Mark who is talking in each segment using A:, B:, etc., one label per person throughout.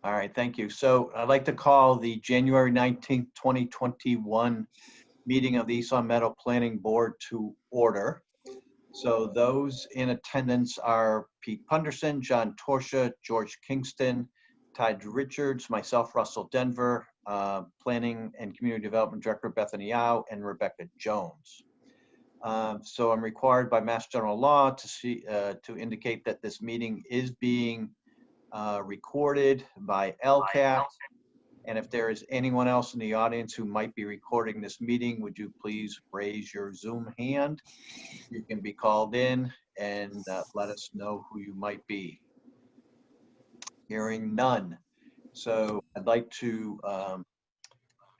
A: All right, thank you. So I'd like to call the January 19th, 2021 meeting of the East Long Meadow Planning Board to order. So those in attendance are Pete Punderson, John Torsha, George Kingston, Todd Richards, myself, Russell Denver, Planning and Community Development Director Bethany Yao, and Rebecca Jones. So I'm required by Mass General Law to indicate that this meeting is being recorded by LCAT. And if there is anyone else in the audience who might be recording this meeting, would you please raise your Zoom hand? You can be called in and let us know who you might be. Hearing none. So I'd like to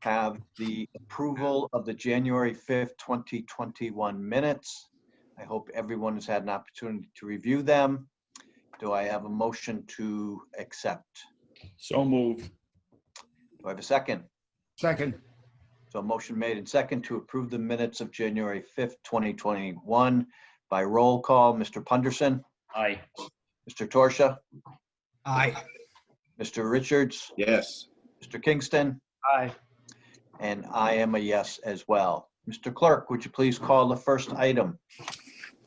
A: have the approval of the January 5th, 2021 minutes. I hope everyone has had an opportunity to review them. Do I have a motion to accept?
B: So move.
A: Do I have a second?
C: Second.
A: So a motion made and second to approve the minutes of January 5th, 2021 by roll call. Mr. Punderson?
B: Aye.
A: Mr. Torsha?
C: Aye.
A: Mr. Richards?
B: Yes.
A: Mr. Kingston?
C: Aye.
A: And I am a yes as well. Mr. Clerk, would you please call the first item?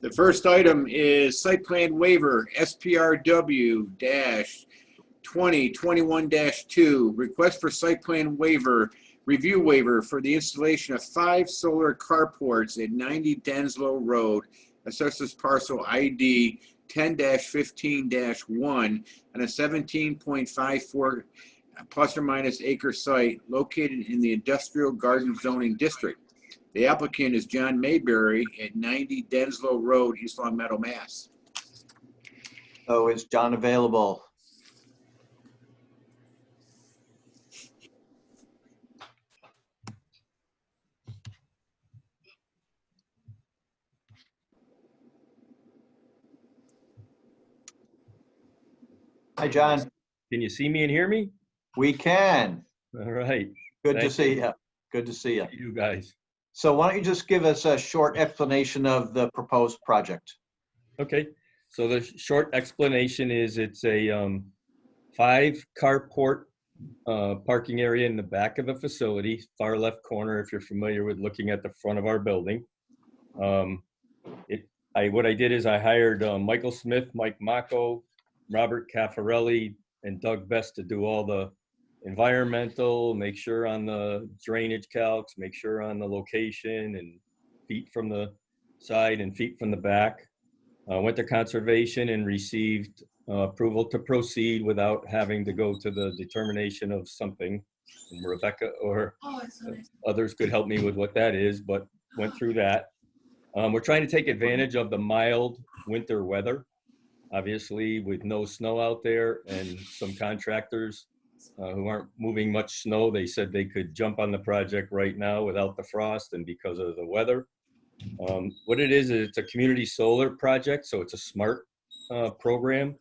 B: The first item is site plan waiver, SPRW-2021-2, request for site plan waiver, review waiver for the installation of 5 solar carports at 90 Denslow Road, assessors parcel ID 10-15-1, on a 17.54 plus or minus acre site located in the industrial garden zoning district. The applicant is John Mayberry at 90 Denslow Road, East Long Meadow, Mass.
A: So is John available? Hi, John.
D: Can you see me and hear me?
A: We can.
D: All right.
A: Good to
D: Thank
A: see you. Good to see you.
D: You guys.
A: So why don't you just give us a short explanation of the proposed project?
D: Okay. So the short explanation is it's a 5 carport parking area in the back of the facility, far left corner, if you're familiar with looking at the front of our building. What I did is I hired Michael Smith, Mike Mocco, Robert Caffarelli, and Doug Best to do all the environmental, make sure on the drainage calcs, make sure on the location and feet from the side and feet from the back. Went to conservation and received approval to proceed without having to go to the determination of something. And Rebecca or others could help me with what that is, but went through that. We're trying to take advantage of the mild winter weather, obviously with no snow out there, and some contractors who aren't moving much snow, they said they could jump on the project right now without the frost and because of the weather. What it is it's a community solar project, so it's a smart program,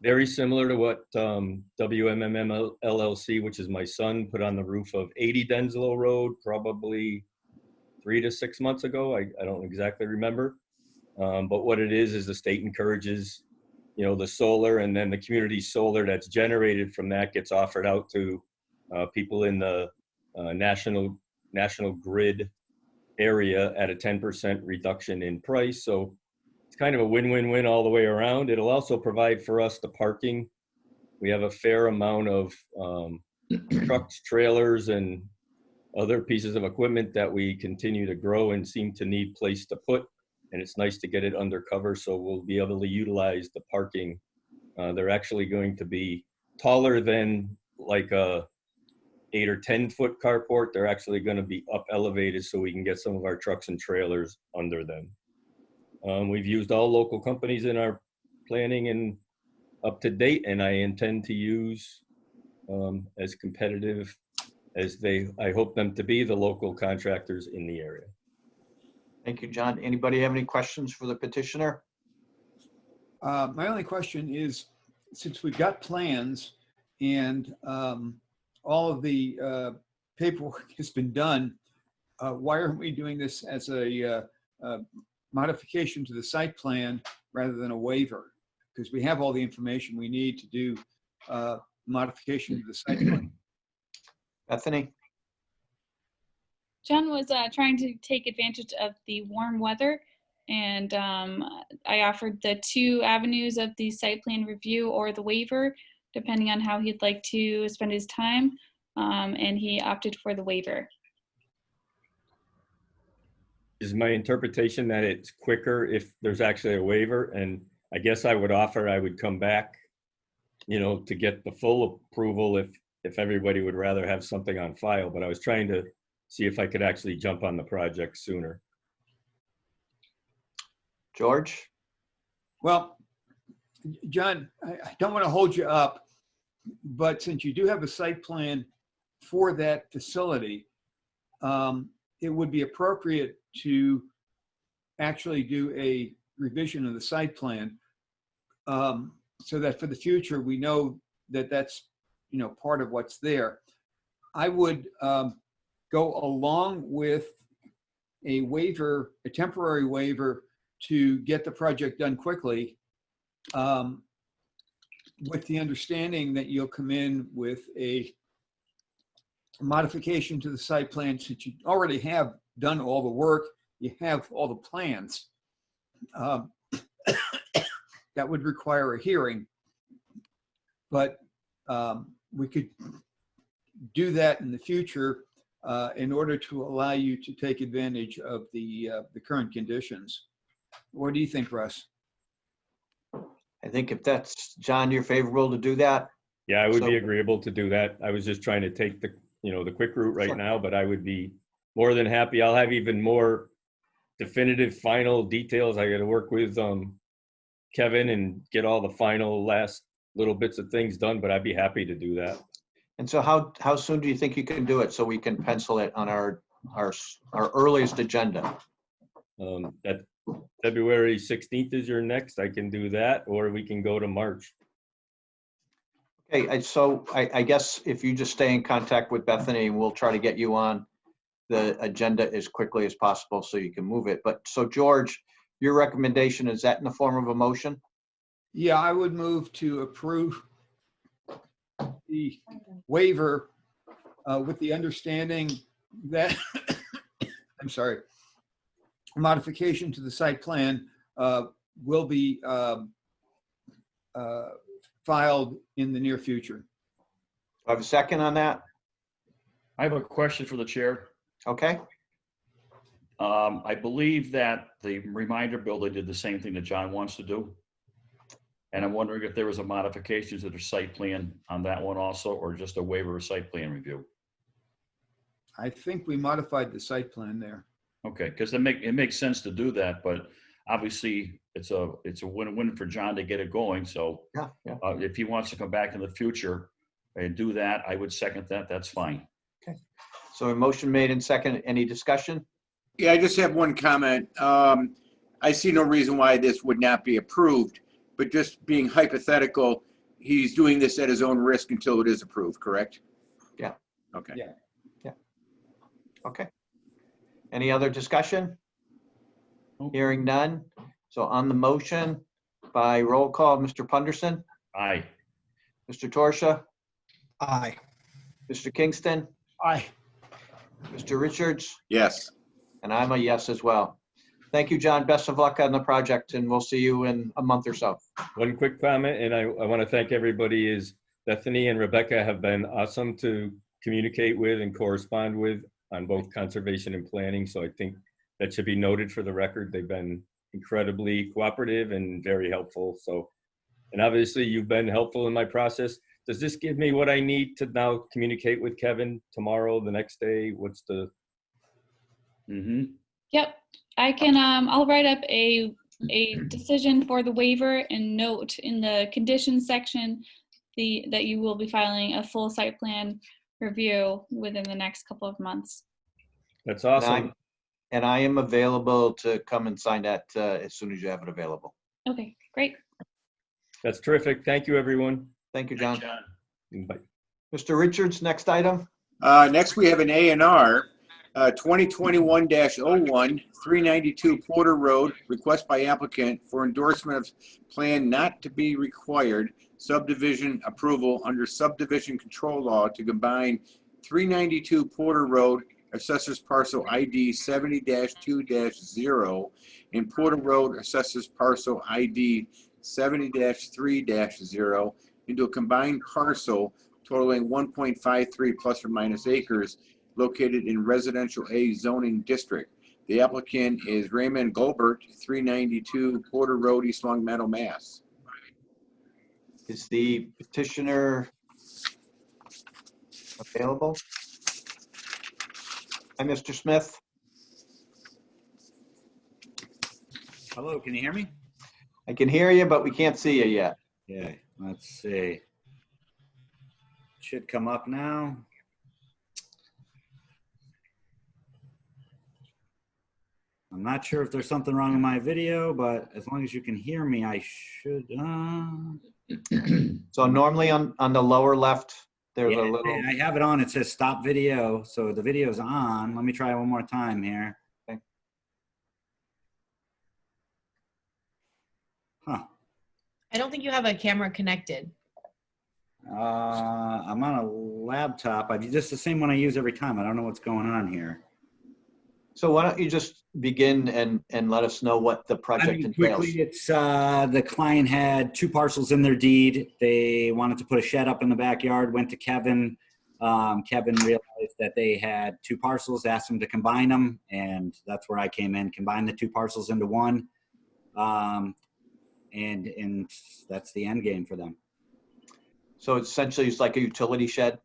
D: very similar to what WMMM LLC, which is my son, put on the roof of 80 Denslow Road probably 3 to 6 months ago. I don't exactly remember. But what it is the state encourages the solar, and then the community solar that's generated from that gets offered out to people in the national grid area at a 10% reduction in price. So it's kind of a win-win-win all the way around. It'll also provide for us the parking. We have a fair amount of trucks, trailers, and other pieces of equipment that we continue to grow and seem to need place to put. And it's nice to get it under cover, so we'll be able to utilize the parking. They're actually going to be taller than like a 8 or 10 foot carport. They're actually going to be up elevated so we can get some of our trucks and trailers under them. We've used all local companies in our planning and up to date, and I intend to use as competitive as I hope them to be, the local contractors in the area.
A: Thank you, John. Anybody have any questions for the petitioner?
C: My only question is, since we've got plans and all of the paperwork has been done, why aren't we doing this as a modification to the site plan rather than a waiver? Because we have all the information we need to do modification to the site plan.
A: Bethany?
E: John was trying to take advantage of the warm weather, and I offered the 2 avenues of the site plan review or the waiver, depending on how he'd like to spend his time, and he opted for the waiver.
D: Is my interpretation that it's quicker if there's actually a waiver? And I guess I would offer I would come back, you know, to get the full approval if everybody would rather have something on file. But I was trying to see if I could actually jump on the project sooner.
A: George?
C: Well, John, I don't want to hold you up, but since you do have a site plan for that facility, it would be appropriate to actually do a revision of the site plan, so that for the future, we know that that's, you know, part of what's there. I would go along with a waiver, a temporary waiver, to get the project done quickly, with the understanding that you'll come in with a modification to the site plan, since you already have done all the work, you have all the plans. That would require a hearing, but we could do that in the future in order to allow you to take advantage of the current conditions. What do you think, Russ?
A: I think if that's, John, you're favorable to do that?
D: Yeah, I would be
A: So-
D: agreeable to do that. I was just trying to take the, you know, the quick route right
A: Sure.
D: now, but I would be more than happy. I'll have even more definitive final details. I got to work with Kevin and get all the final last little bits of things done, but I'd be happy to do that.
A: And so how soon do you think you can do it so we can pencil it on our earliest agenda?
D: That February 16th is your next. I can do that, or we can go to March.
A: Okay, so I guess if you just stay in contact with Bethany, we'll try to get you on the agenda as quickly as possible so you can move it. But so George, your recommendation, is that in the form of a motion?
C: Yeah, I would move to approve the waiver with the understanding that, I'm sorry, modification to the site plan will be filed in the near future.
A: Do I have a second on that?
F: I have a question for the chair.
A: Okay,
F: I believe that the reminder building did the same thing that John wants to do. And I'm wondering if there was a modification to the site plan on that one also, or just a waiver of site plan review.
C: I think we modified the site plan there.
F: Okay, because it makes sense to do that, but obviously it's a win-win for John to get it going. So
A: yeah.
F: if he wants to come back in the future and do that, I would second that. That's fine.
A: So a motion made and second. Any discussion?
B: Yeah, I just have one comment. I see no reason why this would not be approved, but just being hypothetical, he's doing this at his own risk until it is approved, correct?
A: Yeah.
B: Okay.
C: Yeah.
A: Okay. Any other discussion?
F: Nope.
A: Hearing none. So on the motion, by roll call, Mr. Punderson,
F: Aye.
A: Mr. Torsia,
C: Aye.
A: Mr. Kingston,
C: Aye.
A: Mr. Richards,
B: Yes.
A: and I'm a yes as well. Thank you, John. Best of luck on the project, and we'll see you in a month or so.
D: One quick comment, and I want to thank everybody, is Bethany and Rebecca have been awesome to communicate with and correspond with on both conservation and planning. So I think that should be noted for the record. They've been incredibly cooperative and very helpful. So, and obviously you've been helpful in my process. Does this give me what I need to now communicate with Kevin tomorrow, the next day? What's the?
F: Mm-hmm.
E: Yep, I can, I'll write up a decision for the waiver and note in the conditions section that you will be filing a full site plan review within the next couple of months.
D: That's awesome.
A: And I am available to come and sign that as soon as you have it available.
E: Okay, great.
D: That's terrific. Thank you, everyone.
A: Thank you, John.
D: Bye.
A: Mr. Richards, next item.
B: Next, we have an A&R 2021-01, 392 Porter Road, request by applicant for endorsement of plan not to be required subdivision approval under subdivision control law to combine 392 Porter Road, assessors parcel ID 70-2-0, and Porter Road, assessors parcel ID 70-3-0 into a combined parcel totaling 1.53 plus or minus acres located in residential A zoning district. The applicant is Raymond Goldberg, 392 Porter Road, East Long Meadow, Mass.
A: Is the petitioner available? Hi, Mr. Smith.
G: Hello, can you hear me?
A: I can hear you, but we can't see you yet.
G: Okay, let's see. Should come up now. I'm not sure if there's something wrong with my video, but as long as you can hear me, I should.
A: So normally on the lower left, there's
G: Yeah,
A: a little,
G: I have it on. It says stop video. So the video's on. Let me try one more time here.
A: Okay.
G: Huh.
H: I don't think you have a camera connected.
G: I'm on a laptop. Just the same one I use every time. I don't know what's going on here.
A: so why don't you just begin and let us know what the project entails?
G: Quickly, it's the client had 2 parcels in their deed. They wanted to put a shed up in the backyard, went to Kevin. Kevin realized that they had 2 parcels, asked him to combine them, and that's where I came in, combined the 2 parcels into one. And that's the end game for them.
A: So essentially it's like a utility shed?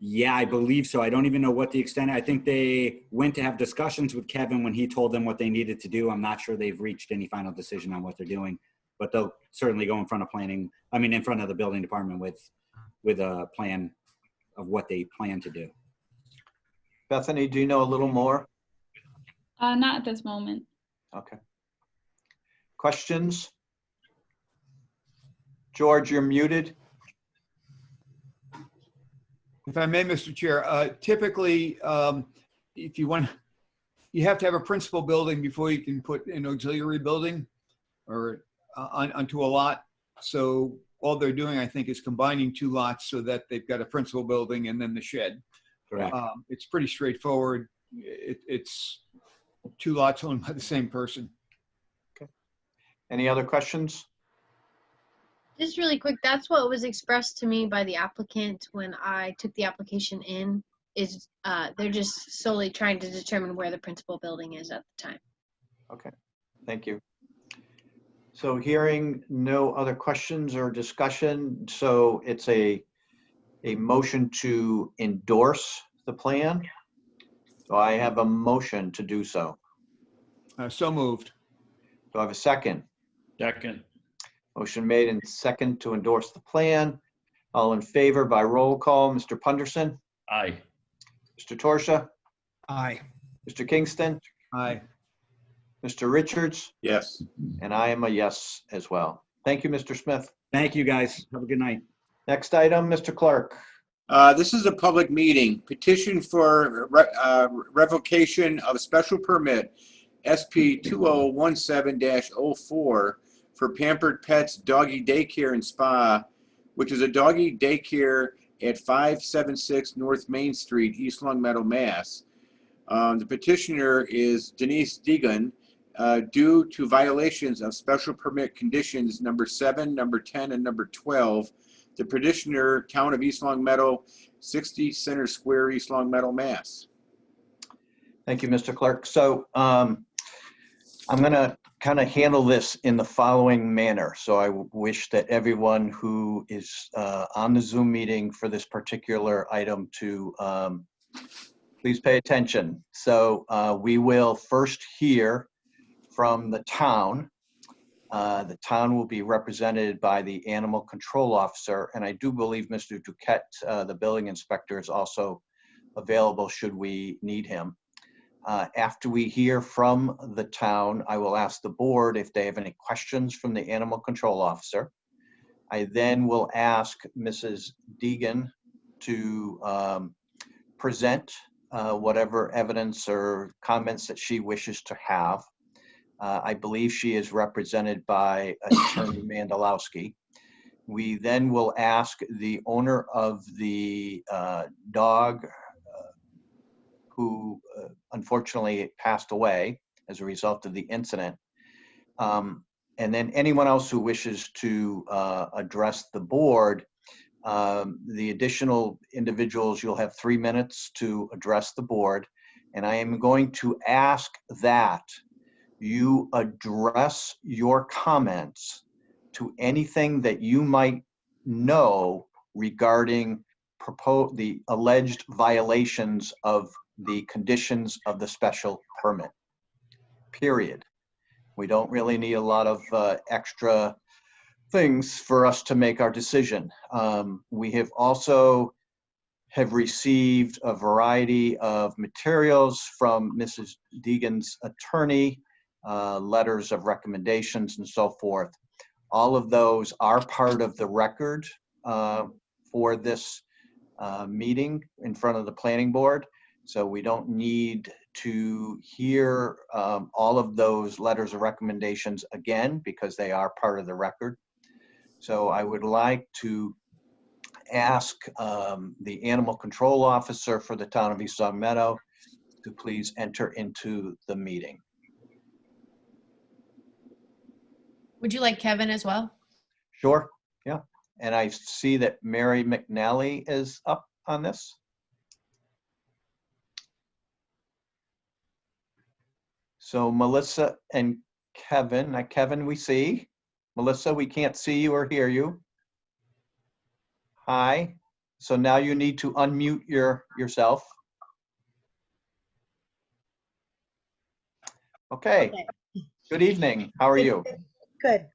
G: Yeah, I believe so. I don't even know what the extent. I think they went to have discussions with Kevin when he told them what they needed to do. I'm not sure they've reached any final decision on what they're doing, but they'll certainly go in front of planning. I mean, in front of the building department with a plan of what they plan to do.
A: Bethany, do you know a little more?
E: Not at this moment.
A: Okay. Questions? George, you're muted.
C: If I may, Mr. Chair, typically, if you want, you have to have a principal building before you can put an auxiliary building or onto a lot. So all they're doing, I think, is combining 2 lots so that they've got a principal building and then the shed.
G: Correct.
C: It's pretty straightforward. It's 2 lots owned by the same person.
A: Any other questions?
I: Just really quick, that's what was expressed to me by the applicant when I took the application in, is they're just solely trying to determine where the principal building is at the time.
A: Okay, thank you. So hearing no other questions or discussion, so it's a motion to endorse the plan. So I have a motion to do so.
C: So moved.
A: Do I have a second?
F: Second.
A: Motion made and second to endorse the plan. All in favor by roll call, Mr. Punderson,
F: Aye.
A: Mr. Torsia,
C: Aye.
A: Mr. Kingston,
C: Aye.
A: Mr. Richards,
B: Yes.
A: and I am a yes as well. Thank you, Mr. Smith.
G: Thank you, guys. Have a good night.
A: Next item, Mr. Clerk.
B: This is a public meeting. Petition for revocation of special permit SP 2017-04 for Pampered Pets Doggy Daycare and Spa, which is a doggy daycare at 576 North Main Street, East Long Meadow, Mass. The petitioner is Denise Deegan, due to violations of special permit conditions number 7, number 10, and number 12. The petitioner, Town of East Long Meadow, 60 Center Square, East Long Meadow, Mass.
A: Thank you, Mr. Clerk. So I'm going to kind of handle this in the following manner. So I wish that everyone who is on the Zoom meeting for this particular item to please pay attention. So we will first hear from the town. The town will be represented by the animal control officer, and I do believe Mr. Duquette, the building inspector, is also available should we need him. After we hear from the town, I will ask the board if they have any questions from the animal control officer. I then will ask Mrs. Deegan to present whatever evidence or comments that she wishes to have. I believe she is represented by Attorney Mandalowski. We then will ask the owner of the dog who unfortunately passed away as a result of the incident. And then anyone else who wishes to address the board, the additional individuals, you'll have 3 minutes to address the board. And I am going to ask that you address your comments to anything that you might know regarding the alleged violations of the conditions of the special permit, period. We don't really need a lot of extra things for us to make our decision. We have also received a variety of materials from Mrs. Deegan's attorney, letters of recommendations and so forth. All of those are part of the record for this meeting in front of the planning board. So we don't need to hear all of those letters of recommendations again because they are part of the record. So I would like to ask the animal control officer for the town of East Long Meadow to please enter into the meeting.
H: Would you like Kevin as well?
A: Sure, yeah. And I see that Mary McNally is up on this. So Melissa and Kevin, Kevin we see. Melissa, we can't see you or hear you. Hi. So now you need to unmute yourself. Okay. Good evening. How are you?
J: Good.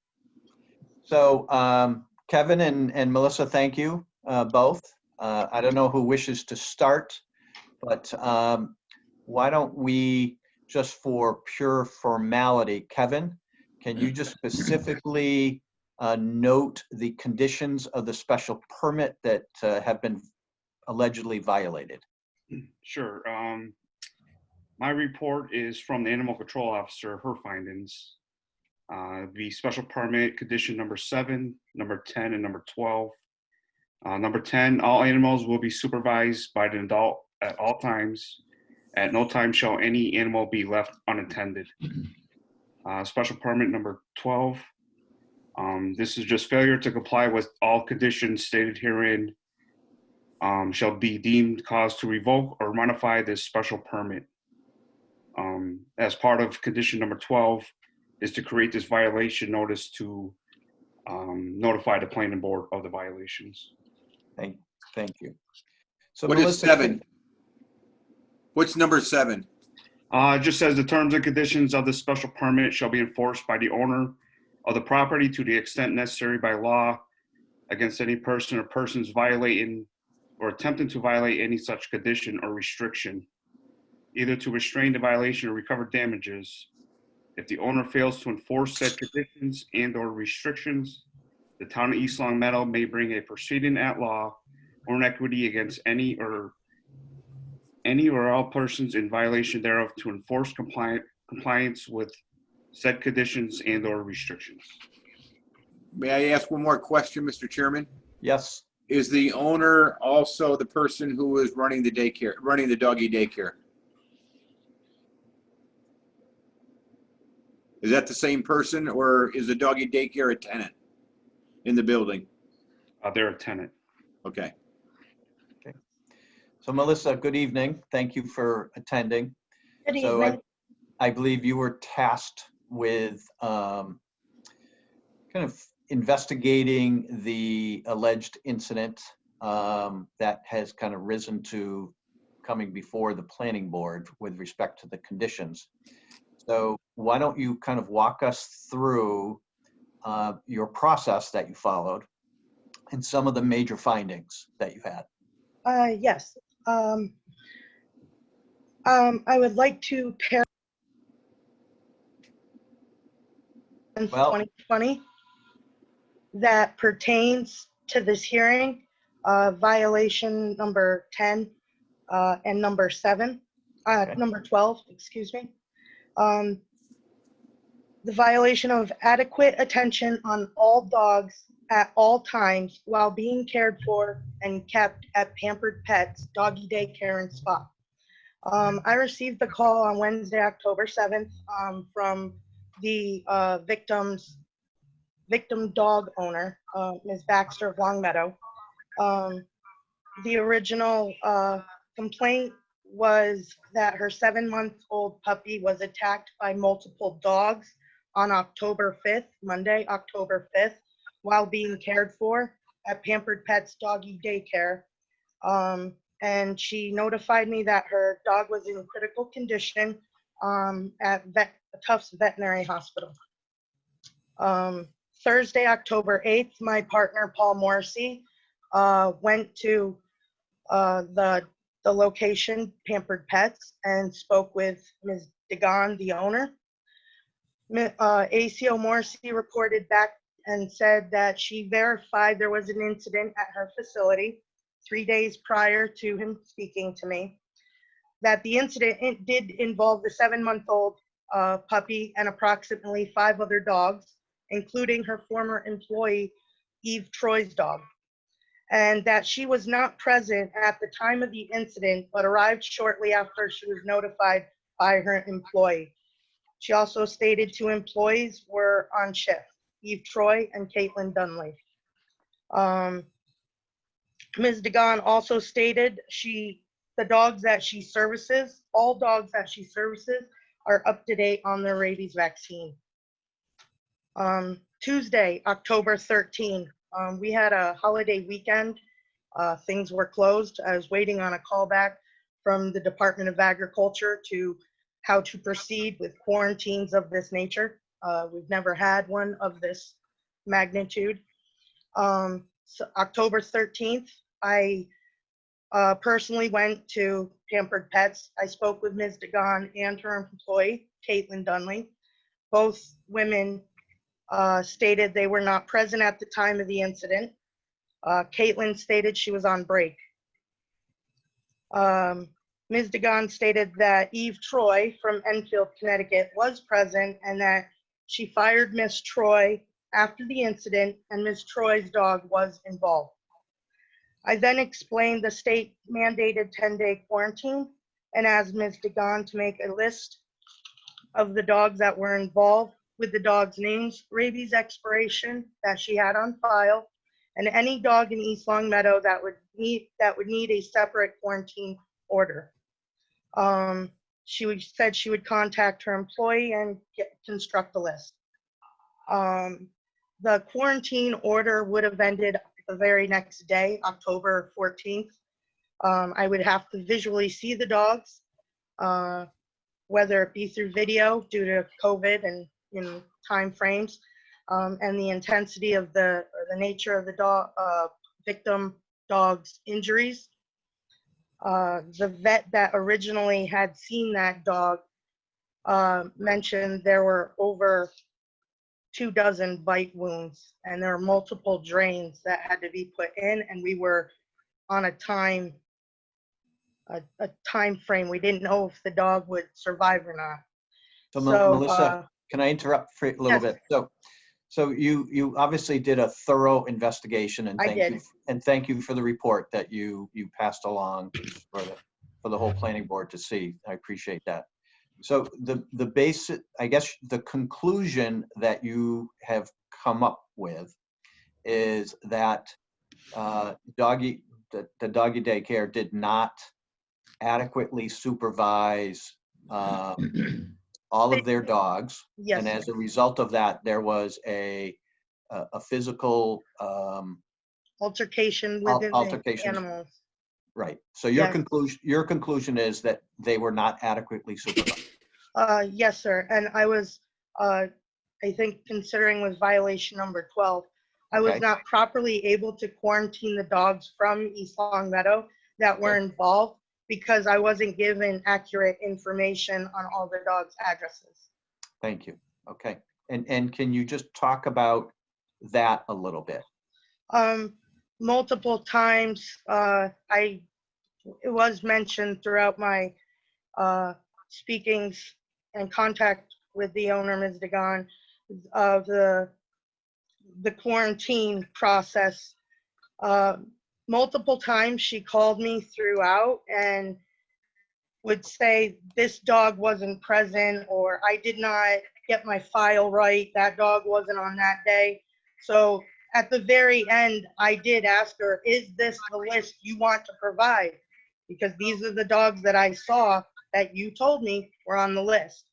A: So Kevin and Melissa, thank you both. I don't know who wishes to start, but why don't we, just for pure formality, Kevin, can you just specifically note the conditions of the special permit that have been allegedly violated?
K: Sure. My report is from the animal control officer, her findings. The special permit condition number 7, number 10, and number 12. Number 10, all animals will be supervised by an adult at all times. At no time shall any animal be left unattended. Special permit number 12. This is just failure to comply with all conditions stated herein shall be deemed cause to revoke or modify this special permit. As part of condition number 12 is to create this violation notice to notify the planning board of the violations.
A: Thank you. So
B: What is 7? What's number 7?
K: It just says the terms and conditions of the special permit shall be enforced by the owner of the property to the extent necessary by law against any person or persons violating or attempting to violate any such condition or restriction, either to restrain the violation or recover damages. If the owner fails to enforce said conditions and or restrictions, the town of East Long Meadow may bring a proceeding at law or in equity against any or all persons in violation thereof to enforce compliance with said conditions and or restrictions.
B: May I ask one more question, Mr. Chairman?
A: Yes.
B: Is the owner also the person who is running the daycare, running the doggy daycare? Is that the same person, or is the doggy daycare a tenant in the building?
K: They're a tenant.
B: Okay.
A: Okay. So Melissa, good evening. Thank you for attending.
J: Good
A: So
J: evening.
A: I believe you were tasked with kind of investigating the alleged incident that has kind of risen to coming before the planning board with respect to the conditions. So why don't you kind of walk us through your process that you followed and some of the major findings that you had?
J: Yes. I would like to pair
A: Well,
J: 2020 that pertains to this hearing, violation number 10 and number 12, excuse me. The violation of adequate attention on all dogs at all times while being cared for and kept at Pampered Pets Doggy Daycare and Spa. I received the call on Wednesday, October 7th, from the victim dog owner, Ms. Baxter of Longmeadow. The original complaint was that her 7-month-old puppy was attacked by multiple dogs on October 5th, Monday, October 5th, while being cared for at Pampered Pets Doggy Daycare. And she notified me that her dog was in critical condition at Tufts Veterinary Hospital. Thursday, October 8th, my partner, Paul Morrissey, went to the location, Pampered Pets, and spoke with Ms. Dagon, the owner. ACO Morrissey reported back and said that she verified there was an incident at her facility 3 days prior to him speaking to me, that the incident did involve the 7-month-old puppy and approximately 5 other dogs, including her former employee, Eve Troy's dog, and that she was not present at the time of the incident, but arrived shortly after she was notified by her employee. She also stated 2 employees were on shift, Eve Troy and Caitlin Dunley. Ms. Dagon also stated the dogs that she services, all dogs that she services, are up to date on their rabies vaccine. Tuesday, October 13th, we had a holiday weekend. Things were closed. I was waiting on a call back from the Department of Agriculture to how to proceed with quarantines of this nature. We've never had one of this magnitude. So October 13th, I personally went to Pampered Pets. I spoke with Ms. Dagon and her employee, Caitlin Dunley. Both women stated they were not present at the time of the incident. Caitlin stated she was on break. Ms. Dagon stated that Eve Troy from Enfield, Connecticut was present and that she fired Miss Troy after the incident and Ms. Troy's dog was involved. I then explained the state mandated 10-day quarantine and asked Ms. Dagon to make a list of the dogs that were involved with the dogs' names, rabies expiration that she had on file, and any dog in East Longmeadow that would need a separate quarantine order. She said she would contact her employee and construct a list. The quarantine order would have ended the very next day, October 14th. I would have to visually see the dogs, whether it be through video due to COVID and time frames, and the intensity of the nature of the victim dog's injuries. The vet that originally had seen that dog mentioned there were over 24 bite wounds, and there were multiple drains that had to be put in, and we were on a time frame. We didn't know if the dog would survive or not.
A: So Melissa, can I interrupt for a little bit? So you obviously did a thorough investigation, and thank you for the report that you passed along for the whole planning board to see. I appreciate that. So the basic, I guess, the conclusion that you have come up with is that the doggy daycare did not adequately supervise all of their dogs.
J: Yes.
A: And as a result of that, there was a physical
J: altercation within the animals.
A: Right. So your conclusion is that they were not adequately supervised.
J: Yes, sir. And I was, I think, considering with violation number 12, I was not properly able to quarantine the dogs from East Longmeadow that were involved because I wasn't given accurate information on all the dogs' addresses.
A: Thank you. Okay. And can you just talk about that a little bit?
J: Multiple times, I it was mentioned throughout my speakings and contact with the owner, Ms. Dagan, of the quarantine process. Multiple times she called me throughout and would say this dog wasn't present, or I did not get my file right, that dog wasn't on that day. So at the very end, I did ask her, is this the list you want to provide? Because these are the dogs that I saw that you told me were on the list.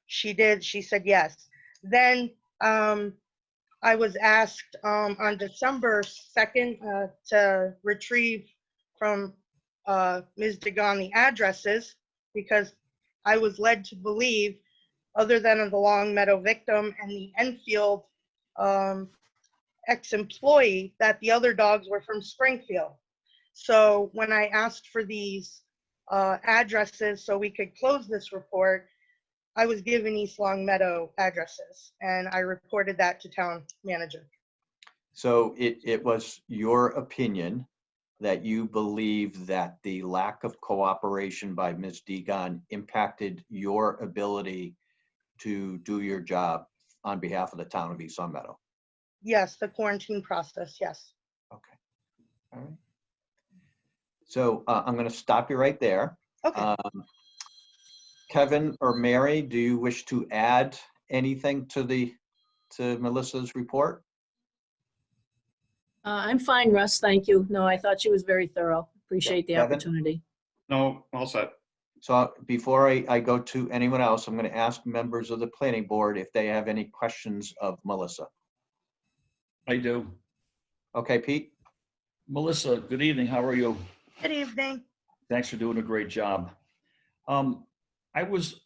J: She did, she said yes. Then I was asked on December 2nd to retrieve from Ms. Dagan the addresses, because I was led to believe, other than the Long Meadow victim and the Enfield ex-employee, that the other dogs were from Springfield. So when I asked for these addresses so we could close this report, I was given East Long Meadow addresses, and I reported that to town manager.
A: So it was your opinion that you believe that the lack of cooperation by Ms. Dagan impacted your ability to do your job on behalf of the town of East Long Meadow?
J: Yes, the quarantine process, yes.
A: Okay. All right. So I'm going to stop you right there.
J: Okay.
A: Kevin or Mary, do you wish to add anything to Melissa's report?
L: I'm fine, Russ. Thank you. No, I thought she was very thorough. Appreciate the
A: Kevin?
L: opportunity.
K: No, all set.
A: So before I go to anyone else, I'm going to ask members of the planning board if they have any questions of Melissa.
F: I do.
A: Okay, Pete?
F: Melissa, good evening. How are you?
J: Good evening.
F: Thanks for doing a great job. I was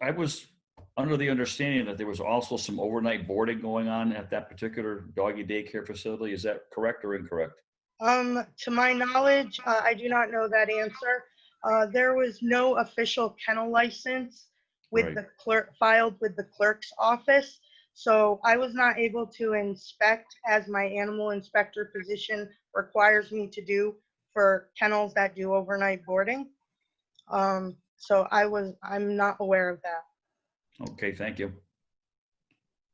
F: under the understanding that there was also some overnight boarding going on at that particular doggy daycare facility. Is that correct or incorrect?
J: To my knowledge, I do not know that answer. There was no official kennel license with
F: Right.
J: the clerk filed with the clerk's office. So I was not able to inspect, as my animal inspector position requires me to do for kennels that do overnight boarding. So I'm not aware of that.
F: Okay, thank you.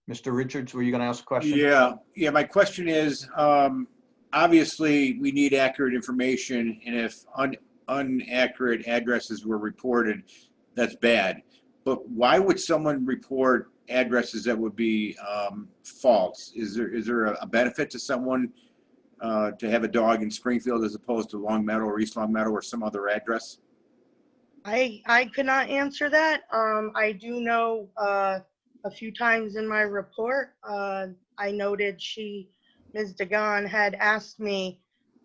A: Mr. Richards, were you going to ask a question?
B: Yeah. My question is, obviously, we need accurate information, and if inaccurate addresses were reported, that's bad. But why would someone report addresses that would be false? Is there a benefit to someone to have a dog in Springfield as opposed to Long Meadow or East Long Meadow or some other address?
J: I could not answer that. I do know a few times in my report, I noted Ms. Dagan had asked me,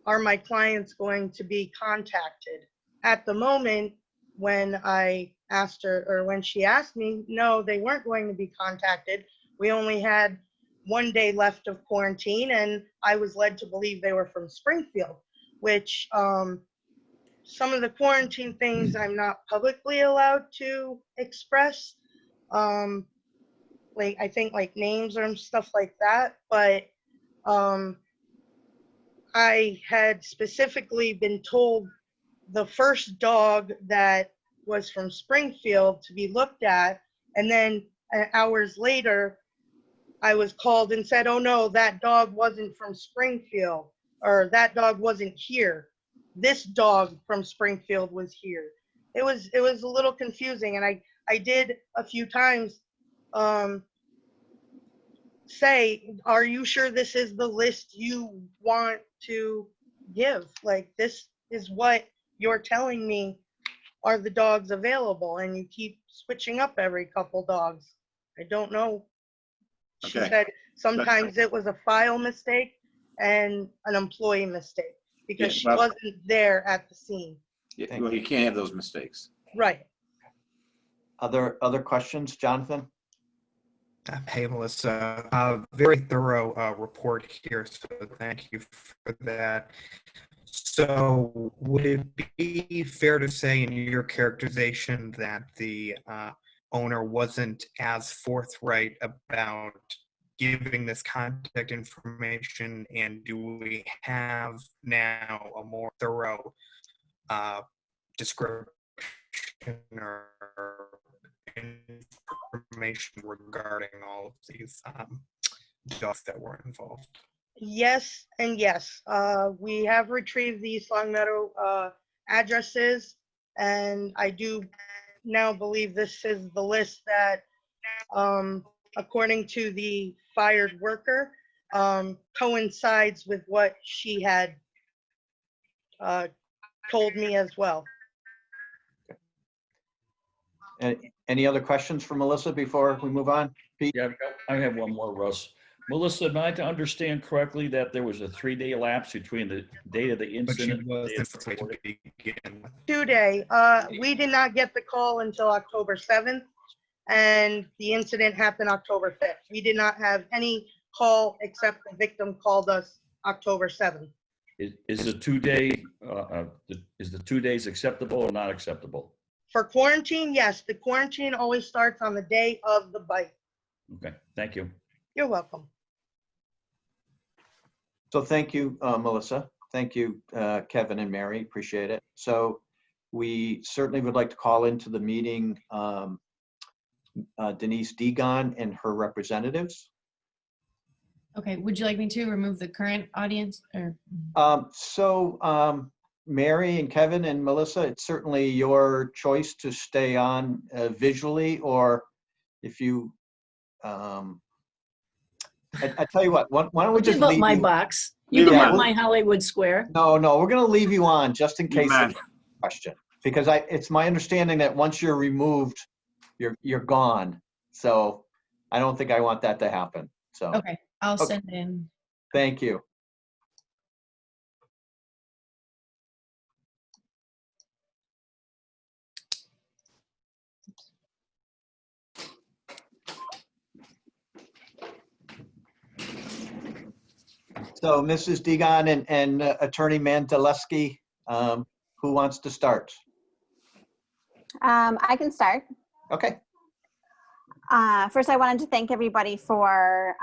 J: are my clients going to be contacted? At the moment, when I asked her, or when she asked me, no, they weren't going to be contacted. We only had 1 day left of quarantine, and I was led to believe they were from Springfield, which some of the quarantine things I'm not publicly allowed to express. Like, I think like names or stuff like that, but I had specifically been told the first dog that was from Springfield to be looked at, and then hours later, I was called and said, oh no, that dog wasn't from Springfield, or that dog wasn't here. This dog from Springfield was here. It was a little confusing, and I did a few times say, are you sure this is the list you want to give? Like, this is what you're telling me are the dogs available, and you keep switching up every couple dogs. I don't know. She
B: Okay.
J: said sometimes it was a file mistake and an employee mistake, because she wasn't there at the scene.
B: Yeah, well, you can't have those mistakes.
J: Right.
A: Other questions, Jonathan?
M: Hey, Melissa, very thorough report here, so thank you for that. So would it be fair to say in your characterization that the owner wasn't as forthright about giving this contact information, and do we have now a more thorough description or information regarding all of these dogs that were involved?
J: Yes and yes. We have retrieved these Long Meadow addresses, and I do now believe this is the list that, according to the fired worker, coincides with what she had told me as well.
A: Any other questions for Melissa before we move on? Pete?
F: Yeah, I have one more, Russ. Melissa, am I to understand correctly that there was a 3-day lapse between the date of the
M: But she
F: incident? and the
M: was
F: date of the
M: to
F: reporting?
M: begin with.
J: 2-day. We did not get the call until October 7th, and the incident happened October 5th. We did not have any call except the victim called us October 7th.
F: Is the 2-day, is the 2 days acceptable or not acceptable?
J: For quarantine, yes, the quarantine always starts on the day of the bite.
F: Okay, thank you.
J: You're welcome.
A: So thank you, Melissa. Thank you, Kevin and Mary. Appreciate it. So we certainly would like to call into the meeting Denise Degon and her representatives.
H: Okay, would you like me to remove the current audience or?
A: Mary and Kevin and Melissa, it's certainly your choice to stay on visually, or if you, I tell you what, why don't we just
L: Give up
A: leave
L: my
A: you?
L: box. You
B: Leave
L: can
B: it
L: have
B: on.
L: my Hollywood Square.
A: No, we're gonna leave you on just in case
B: Amen.
A: there's a question, because it's my understanding that once you're removed, you're gone. So I don't think I want that to happen. So,
H: Okay, I'll
A: Okay.
H: send in.
A: thank you. So Mrs. Degon and Attorney Mandaleski, who wants to start?
N: I can start.
A: Okay.
N: First, I wanted to thank everybody for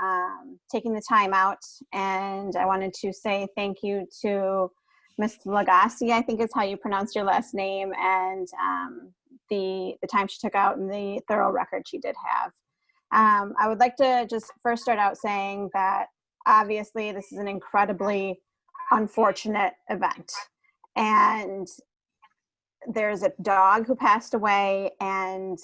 N: taking the time out, and I wanted to say thank you to Ms. Lagasse, I think is how you pronounce your last name, and the time she took out and the thorough record she did have. I would like to just first start out saying that obviously this is an incredibly unfortunate event, and there's a dog who passed away, and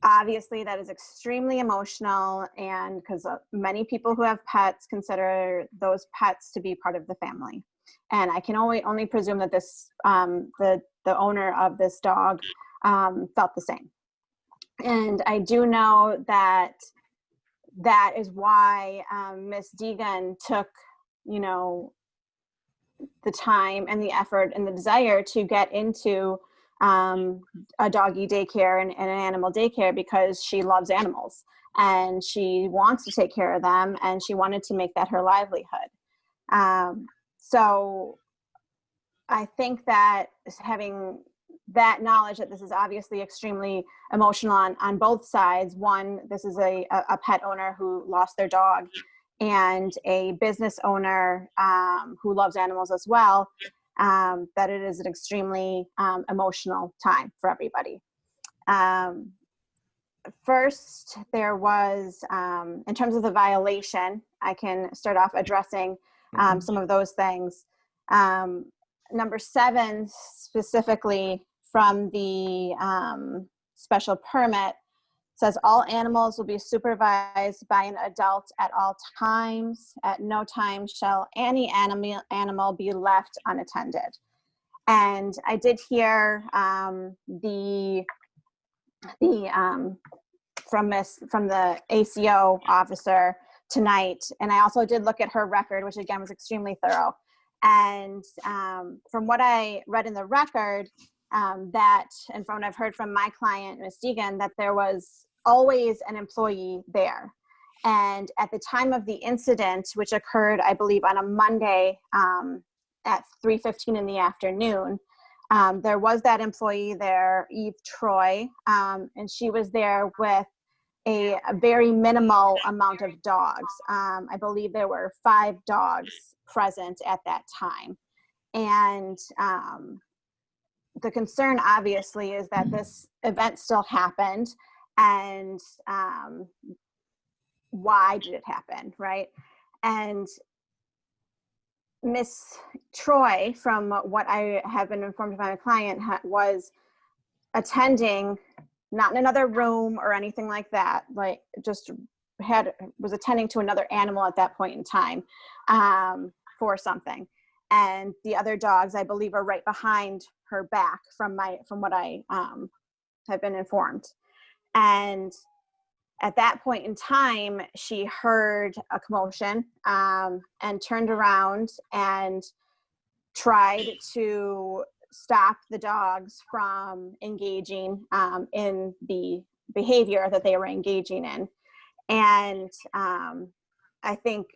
N: obviously that is extremely emotional, and because many people who have pets consider those pets to be part of the family. And I can only presume that this the owner of this dog felt the same. And I do know that that is why Miss Degon took, the time and the effort and the desire to get into a doggy daycare and an animal daycare, because she loves animals and she wants to take care of them, and she wanted to make that her livelihood. So I think that having that knowledge that this is obviously extremely emotional on both sides. One, this is a pet owner who lost their dog, and a business owner who loves animals as well, that it is an extremely emotional time for everybody. First, there was, in terms of the violation, I can start off addressing some of those things. Number 7, specifically from the special permit, says all animals will be supervised by an adult at all times. At no time shall any animal be left unattended. And I did hear from the ACO officer tonight, and I also did look at her record, which again was extremely thorough. And from what I read in the record, and from what I've heard from my client, Ms. Degon, that there was always an employee there. And at the time of the incident, which occurred, I believe, on a Monday at 3:15 in the afternoon, there was that employee there, Eve Troy, and she was there with a very minimal amount of dogs. I believe there were 5 dogs present at that time. And the concern obviously is that this event still happened, and why did it happen, right? And Miss Troy, from what I have been informed by my client, was attending, not in another room or anything like that, like just was attending to another animal at that point in time for something. And the other dogs, I believe, are right behind her back from what I have been informed. And at that point in time, she heard a commotion and turned around and tried to stop the dogs from engaging in the behavior that they were engaging in. And I think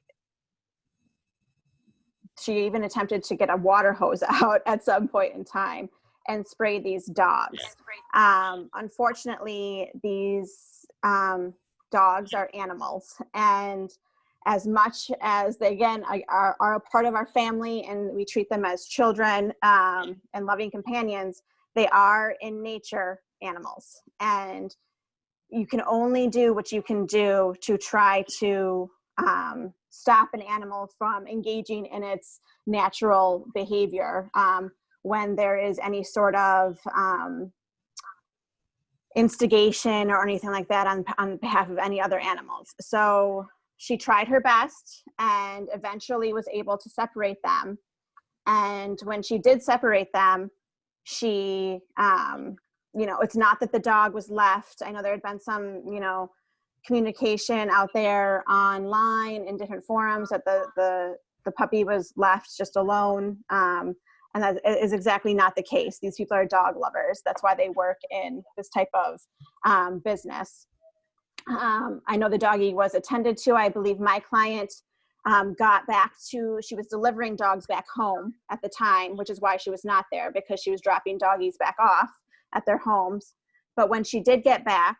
N: she even attempted to get a water hose out at some point in time and spray these dogs. Unfortunately, these dogs are animals, and as much as they, again, are a part of our family and we treat them as children and loving companions, they are in nature animals. And you can only do what you can do to try to stop an animal from engaging in its natural behavior when there is any sort of instigation or anything like that on behalf of any other animals. So she tried her best and eventually was able to separate them. And when she did separate them, she, it's not that the dog was left. I know there had been some, communication out there online in different forums that the puppy was left just alone. And that is exactly not the case. These people are dog lovers. That's why they work in this type of business. I know the doggy was attended to. I believe my client she was delivering dogs back home at the time, which is why she was not there, because she was dropping doggies back off at their homes. But when she did get back,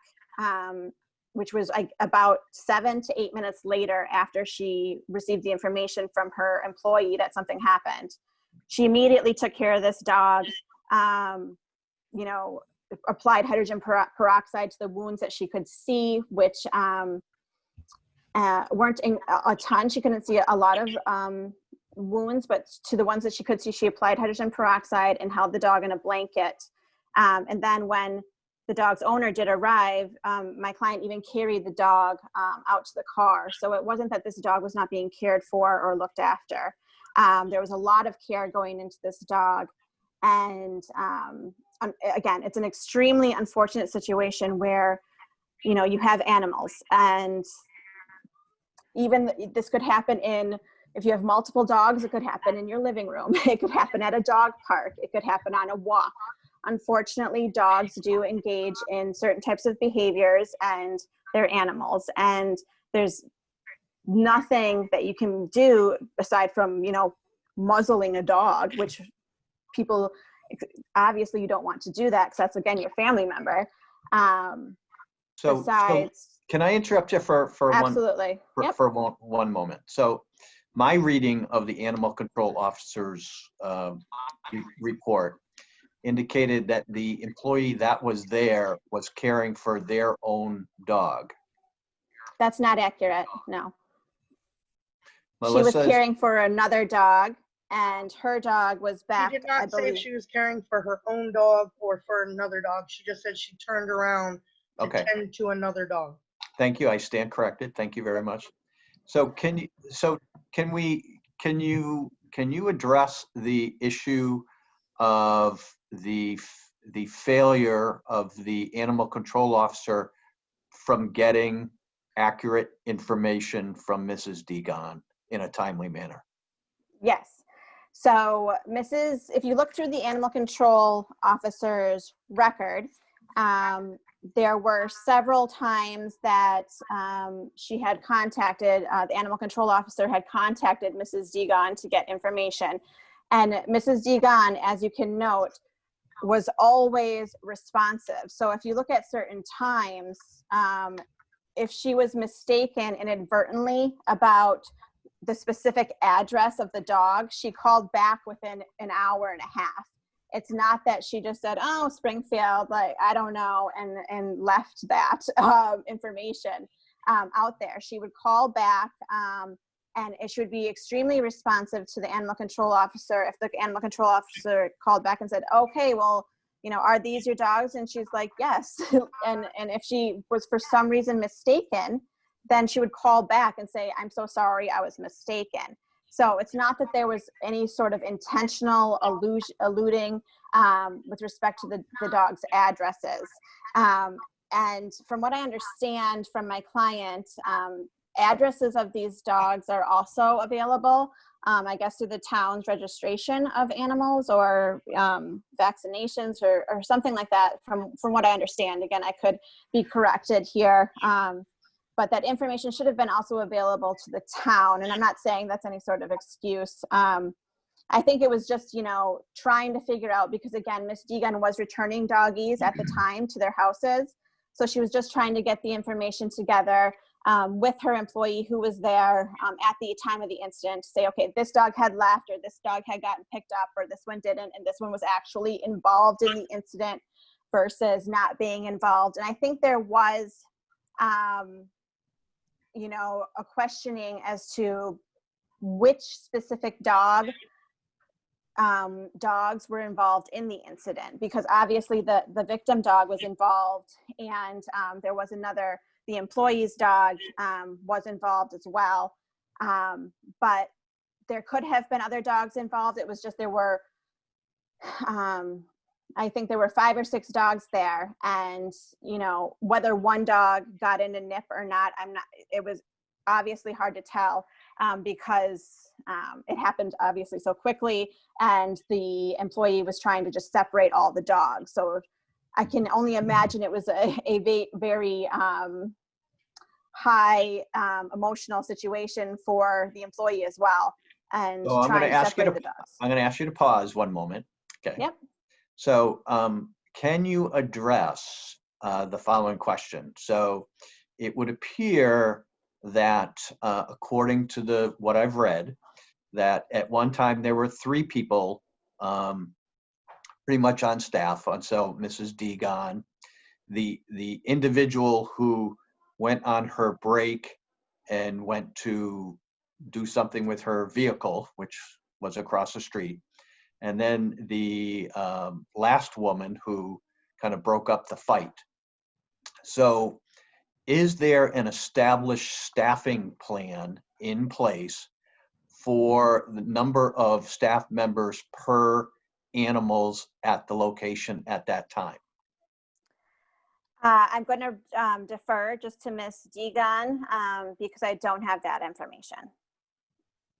N: which was about 7 to 8 minutes later after she received the information from her employee that something happened, she immediately took care of this dog, applied hydrogen peroxide to the wounds that she could see, which weren't a ton. She couldn't see a lot of wounds, but to the ones that she could see, she applied hydrogen peroxide and held the dog in a blanket. And then when the dog's owner did arrive, my client even carried the dog out to the car. So it wasn't that this dog was not being cared for or looked after. There was a lot of care going into this dog. And again, it's an extremely unfortunate situation where, you have animals, and even this could happen if you have multiple dogs, it could happen in your living room. It could happen at a dog park. It could happen on a walk. Unfortunately, dogs do engage in certain types of behaviors, and they're animals. And there's nothing that you can do aside from, muzzling a dog, which people, obviously you don't want to do that because that's, again, your family member.
A: So can I interrupt you for
N: absolutely.
A: For one moment? So my reading of the animal control officer's report indicated that the employee that was there was caring for their own dog.
N: That's not accurate, no.
A: Melissa,
N: she was caring for another dog, and her dog was back.
J: She did not say if she was caring for her own dog or for another dog. She just said she turned around to tend to another dog.
A: Thank you. I stand corrected. Thank you very much. So can you address the issue of the failure of the animal control officer from getting accurate information from Mrs. Degon in a timely manner?
N: Yes. So if you look through the animal control officer's record, there were several times that she had contacted, the animal control officer had contacted Mrs. Degon to get information. And Mrs. Degon, as you can note, was always responsive. So if you look at certain times, if she was mistaken inadvertently about the specific address of the dog, she called back within an hour and a half It's not that she just said, oh, Springfield, like, I don't know, and left that information out there. She would call back, and it should be extremely responsive to the animal control officer. If the animal control officer called back and said, okay, well, you know, are these your dogs? And she's like, yes. and if she was for some reason mistaken, then she would call back and say, I'm so sorry, I was mistaken. So it's not that there was any sort of intentional alluding with respect to the dog's addresses. And from what I understand from my client, addresses of these dogs are also available, I guess, through the town's registration of animals or vaccinations or something like that, from what I understand. Again, I could be corrected here. But that information should have been also available to the town. And I'm not saying that's any sort of excuse. I think it was just, you know, trying to figure out, because again, Miss Deegan was returning doggies at the time to their houses. So she was just trying to get the information together with her employee who was there at the time of the incident to say, okay, this dog had left, or this dog had gotten picked up, or this one didn't, and this one was actually involved in the incident versus not being involved. And I think there was, you know, a questioning as to which specific dogs were involved in the incident, because obviously the victim dog was involved, and there was another, the employee's dog was involved as well. But there could have been other dogs involved. It was just, there were, I think there were 5 or 6 dogs there, and, you know, whether one dog got in a nip or not, it was obviously hard to tell because it happened obviously so quickly, and the employee was trying to just separate all the dogs. So I can only imagine it was a very high emotional situation for the employee as well. And
A: So I'm going to ask you to,
N: the dogs.
A: I'm going to ask you to pause one moment. Okay.
N: Yep.
A: So can you address the following question? So it would appear that according to what I've read, that at one time there were 3 people pretty much on staff. And so Mrs. Deegan, the individual who went on her break and went to do something with her vehicle, which was across the street, and then the last woman who kind of broke up the fight. So is there an established staffing plan in place for the number of staff members per animals at the location at that time?
N: I'm going to defer just to Miss Deegan because I don't have that information.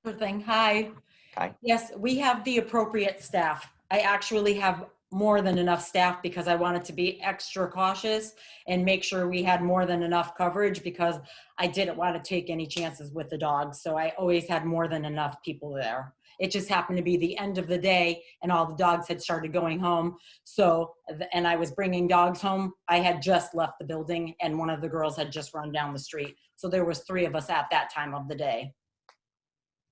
O: Good thing. Hi.
A: Hi.
O: Yes, we have the appropriate staff. I actually have more than enough staff because I wanted to be extra cautious and make sure we had more than enough coverage, because I didn't want to take any chances with the dogs. So I always had more than enough people there. It just happened to be the end of the day and all the dogs had started going home. So, and I was bringing dogs home. I had just left the building and one of the girls had just run down the street. So there was 3 of us at that time of the day.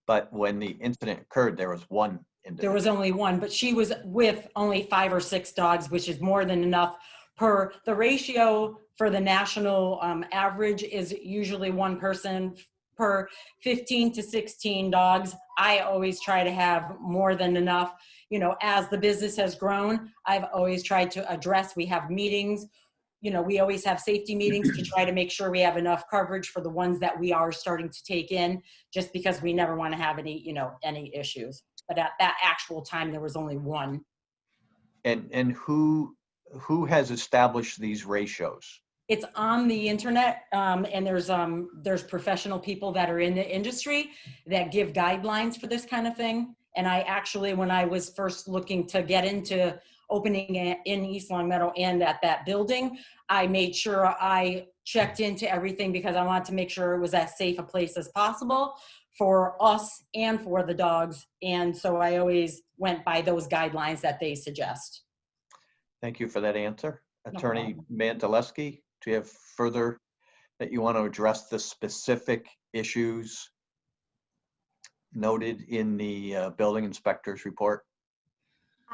A: But when the incident occurred, there was 1 individual.
O: There was only 1, but she was with only 5 or 6 dogs, which is more than enough per the ratio for the national average is usually 1 person per 15 to 16 dogs. I always try to have more than enough. You know, as the business has grown, I've always tried to address, we have meetings, you know, we always have safety meetings to try to make sure we have enough coverage for the ones that we are starting to take in, just because we never want to have any, you know, any issues. But at that actual time, there was only 1.
A: And who has established these ratios?
O: It's on the internet, and there's professional people that are in the industry that give guidelines for this kind of thing. And I actually, when I was first looking to get into opening in East Long Meadow and at that building, I made sure I checked into everything because I wanted to make sure it was as safe a place as possible for us and for the dogs. And so I always went by those guidelines that they suggest.
A: Thank you for that answer.
O: No
A: Attorney
O: problem.
A: Mantaleski, do you have further that you want to address the specific issues noted in the building inspector's report?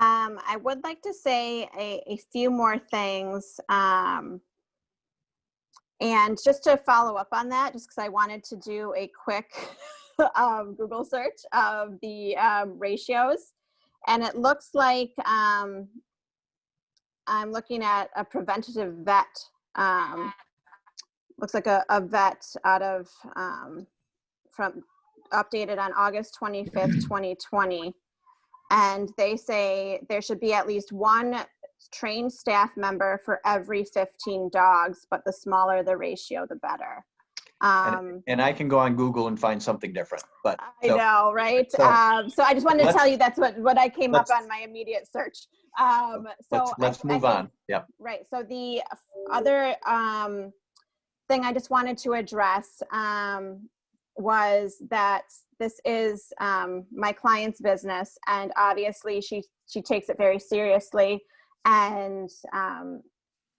N: I would like to say a few more things. And just to follow up on that, just because I wanted to do a quick Google search of the ratios. And it looks like I'm looking at a preventative vet. Looks like a vet out of, from updated on August 25th, 2020. And they say there should be at least one trained staff member for every 15 dogs, but the smaller the ratio, the better.
A: And I can go on Google and find something different, but.
N: I know, right? So I just wanted to tell you that's what I came up on my immediate search.
A: Let's move on. Yeah.
N: Right. So the other thing I just wanted to address was that this is my client's business, and obviously she takes it very seriously, and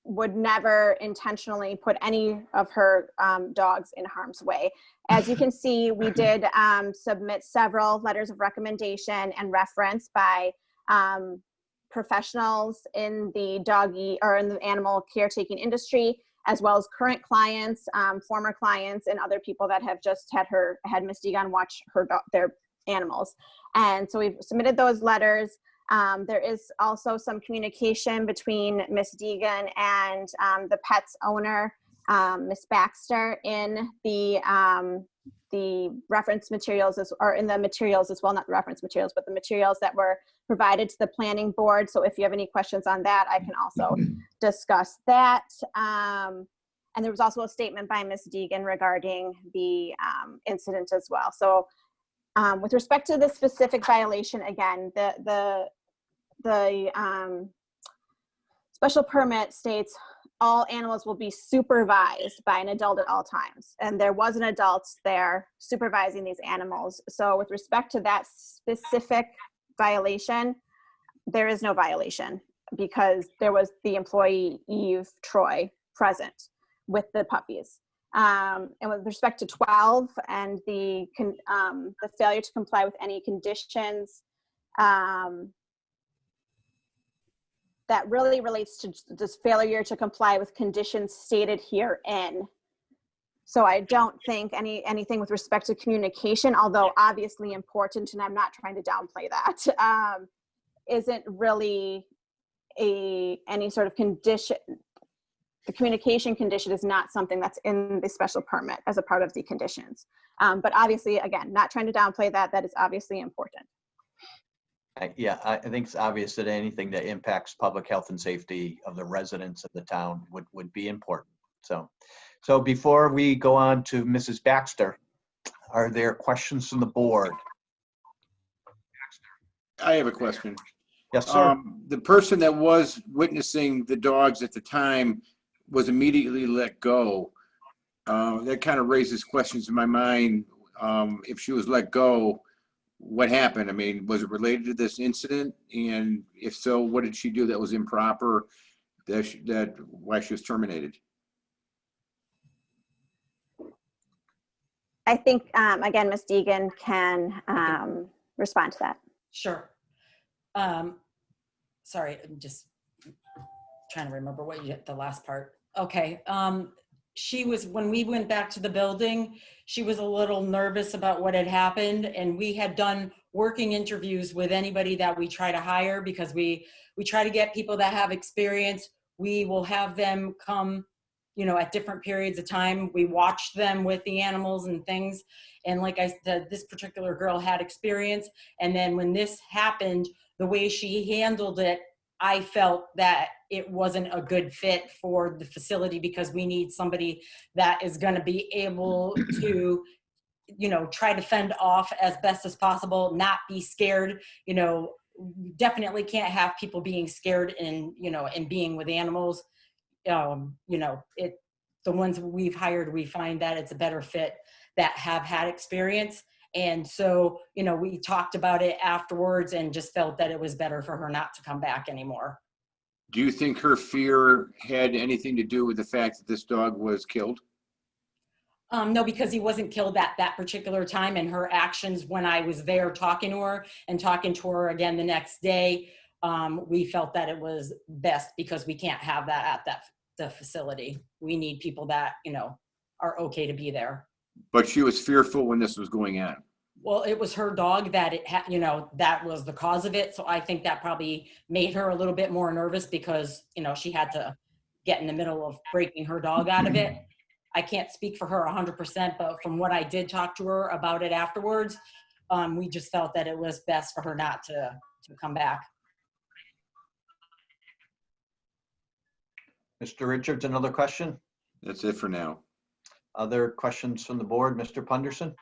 N: would never intentionally put any of her dogs in harm's way. As you can see, we did submit several letters of recommendation and reference by professionals in the doggy or in the animal caretaking industry, as well as current clients, former clients, and other people that have just had Miss Deegan watch their animals. And so we've submitted those letters. There is also some communication between Miss Deegan and the pet's owner, Miss Baxter, in the reference materials, or in the materials as well, not the reference materials, but the materials that were provided to the planning board. So if you have any questions on that, I can also discuss that. And there was also a statement by Miss Deegan regarding the incident as well. So with respect to the specific violation, again, the special permit states all animals will be supervised by an adult at all times. And there was an adult there supervising these animals. So with respect to that specific violation, there is no violation because there was the employee, Eve Troy, present with the puppies. And with respect to 12 and the failure to comply with any conditions, that really relates to this failure to comply with conditions stated herein. So I don't think anything with respect to communication, although obviously important, and I'm not trying to downplay that, isn't really any sort of condition. The communication condition is not something that's in the special permit as a part of the conditions. But obviously, again, not trying to downplay that, that is obviously important.
A: Yeah, I think it's obvious that anything that impacts public health and safety of the residents of the town would be important. So before we go on to Mrs. Baxter, are there questions from the board?
B: I have a question.
A: Yes, sir.
B: The person that was witnessing the dogs at the time was immediately let go. That kind of raises questions in my mind. If she was let go, what happened? I mean, was it related to this incident? And if so, what did she do that was improper, why she was terminated?
N: I think, again, Ms. Deegan can respond to that.
O: Sure. Sorry, I'm just trying to remember what the last part. Okay. She was, when we went back to the building, she was a little nervous about what had happened, and we had done working interviews with anybody that we try to hire, because we try to get people that have experience. We will have them come, you know, at different periods of time. We watch them with the animals and things. And like I said, this particular girl had experience. And then when this happened, the way she handled it, I felt that it wasn't a good fit for the facility, because we need somebody that is going to be able to, you know, try to fend off as best as possible, not be scared. You know, definitely can't have people being scared and, you know, and being with animals. You know, the ones we've hired, we find that it's a better fit that have had experience. And so, you know, we talked about it afterwards and just felt that it was better for her not to come back anymore.
B: Do you think her fear had anything to do with the fact that this dog was killed?
O: No, because he wasn't killed at that particular time, and her actions when I was there talking to her and talking to her again the next day we felt that it was best because we can't have that at the facility. We need people that, you know, are okay to be there.
B: But she was fearful when this was going on.
O: Well, it was her dog that you know, that was the cause of it. So I think that probably made her a little bit more nervous because, you know, she had to get in the middle of breaking her dog out of it. I can't speak for her 100%, but from what I did talk to her about it afterwards, we just felt that it was best for her not to come back.
A: Mr. Richards, another question?
B: That's it for now.
A: Other questions from the board? Mr. Punderson?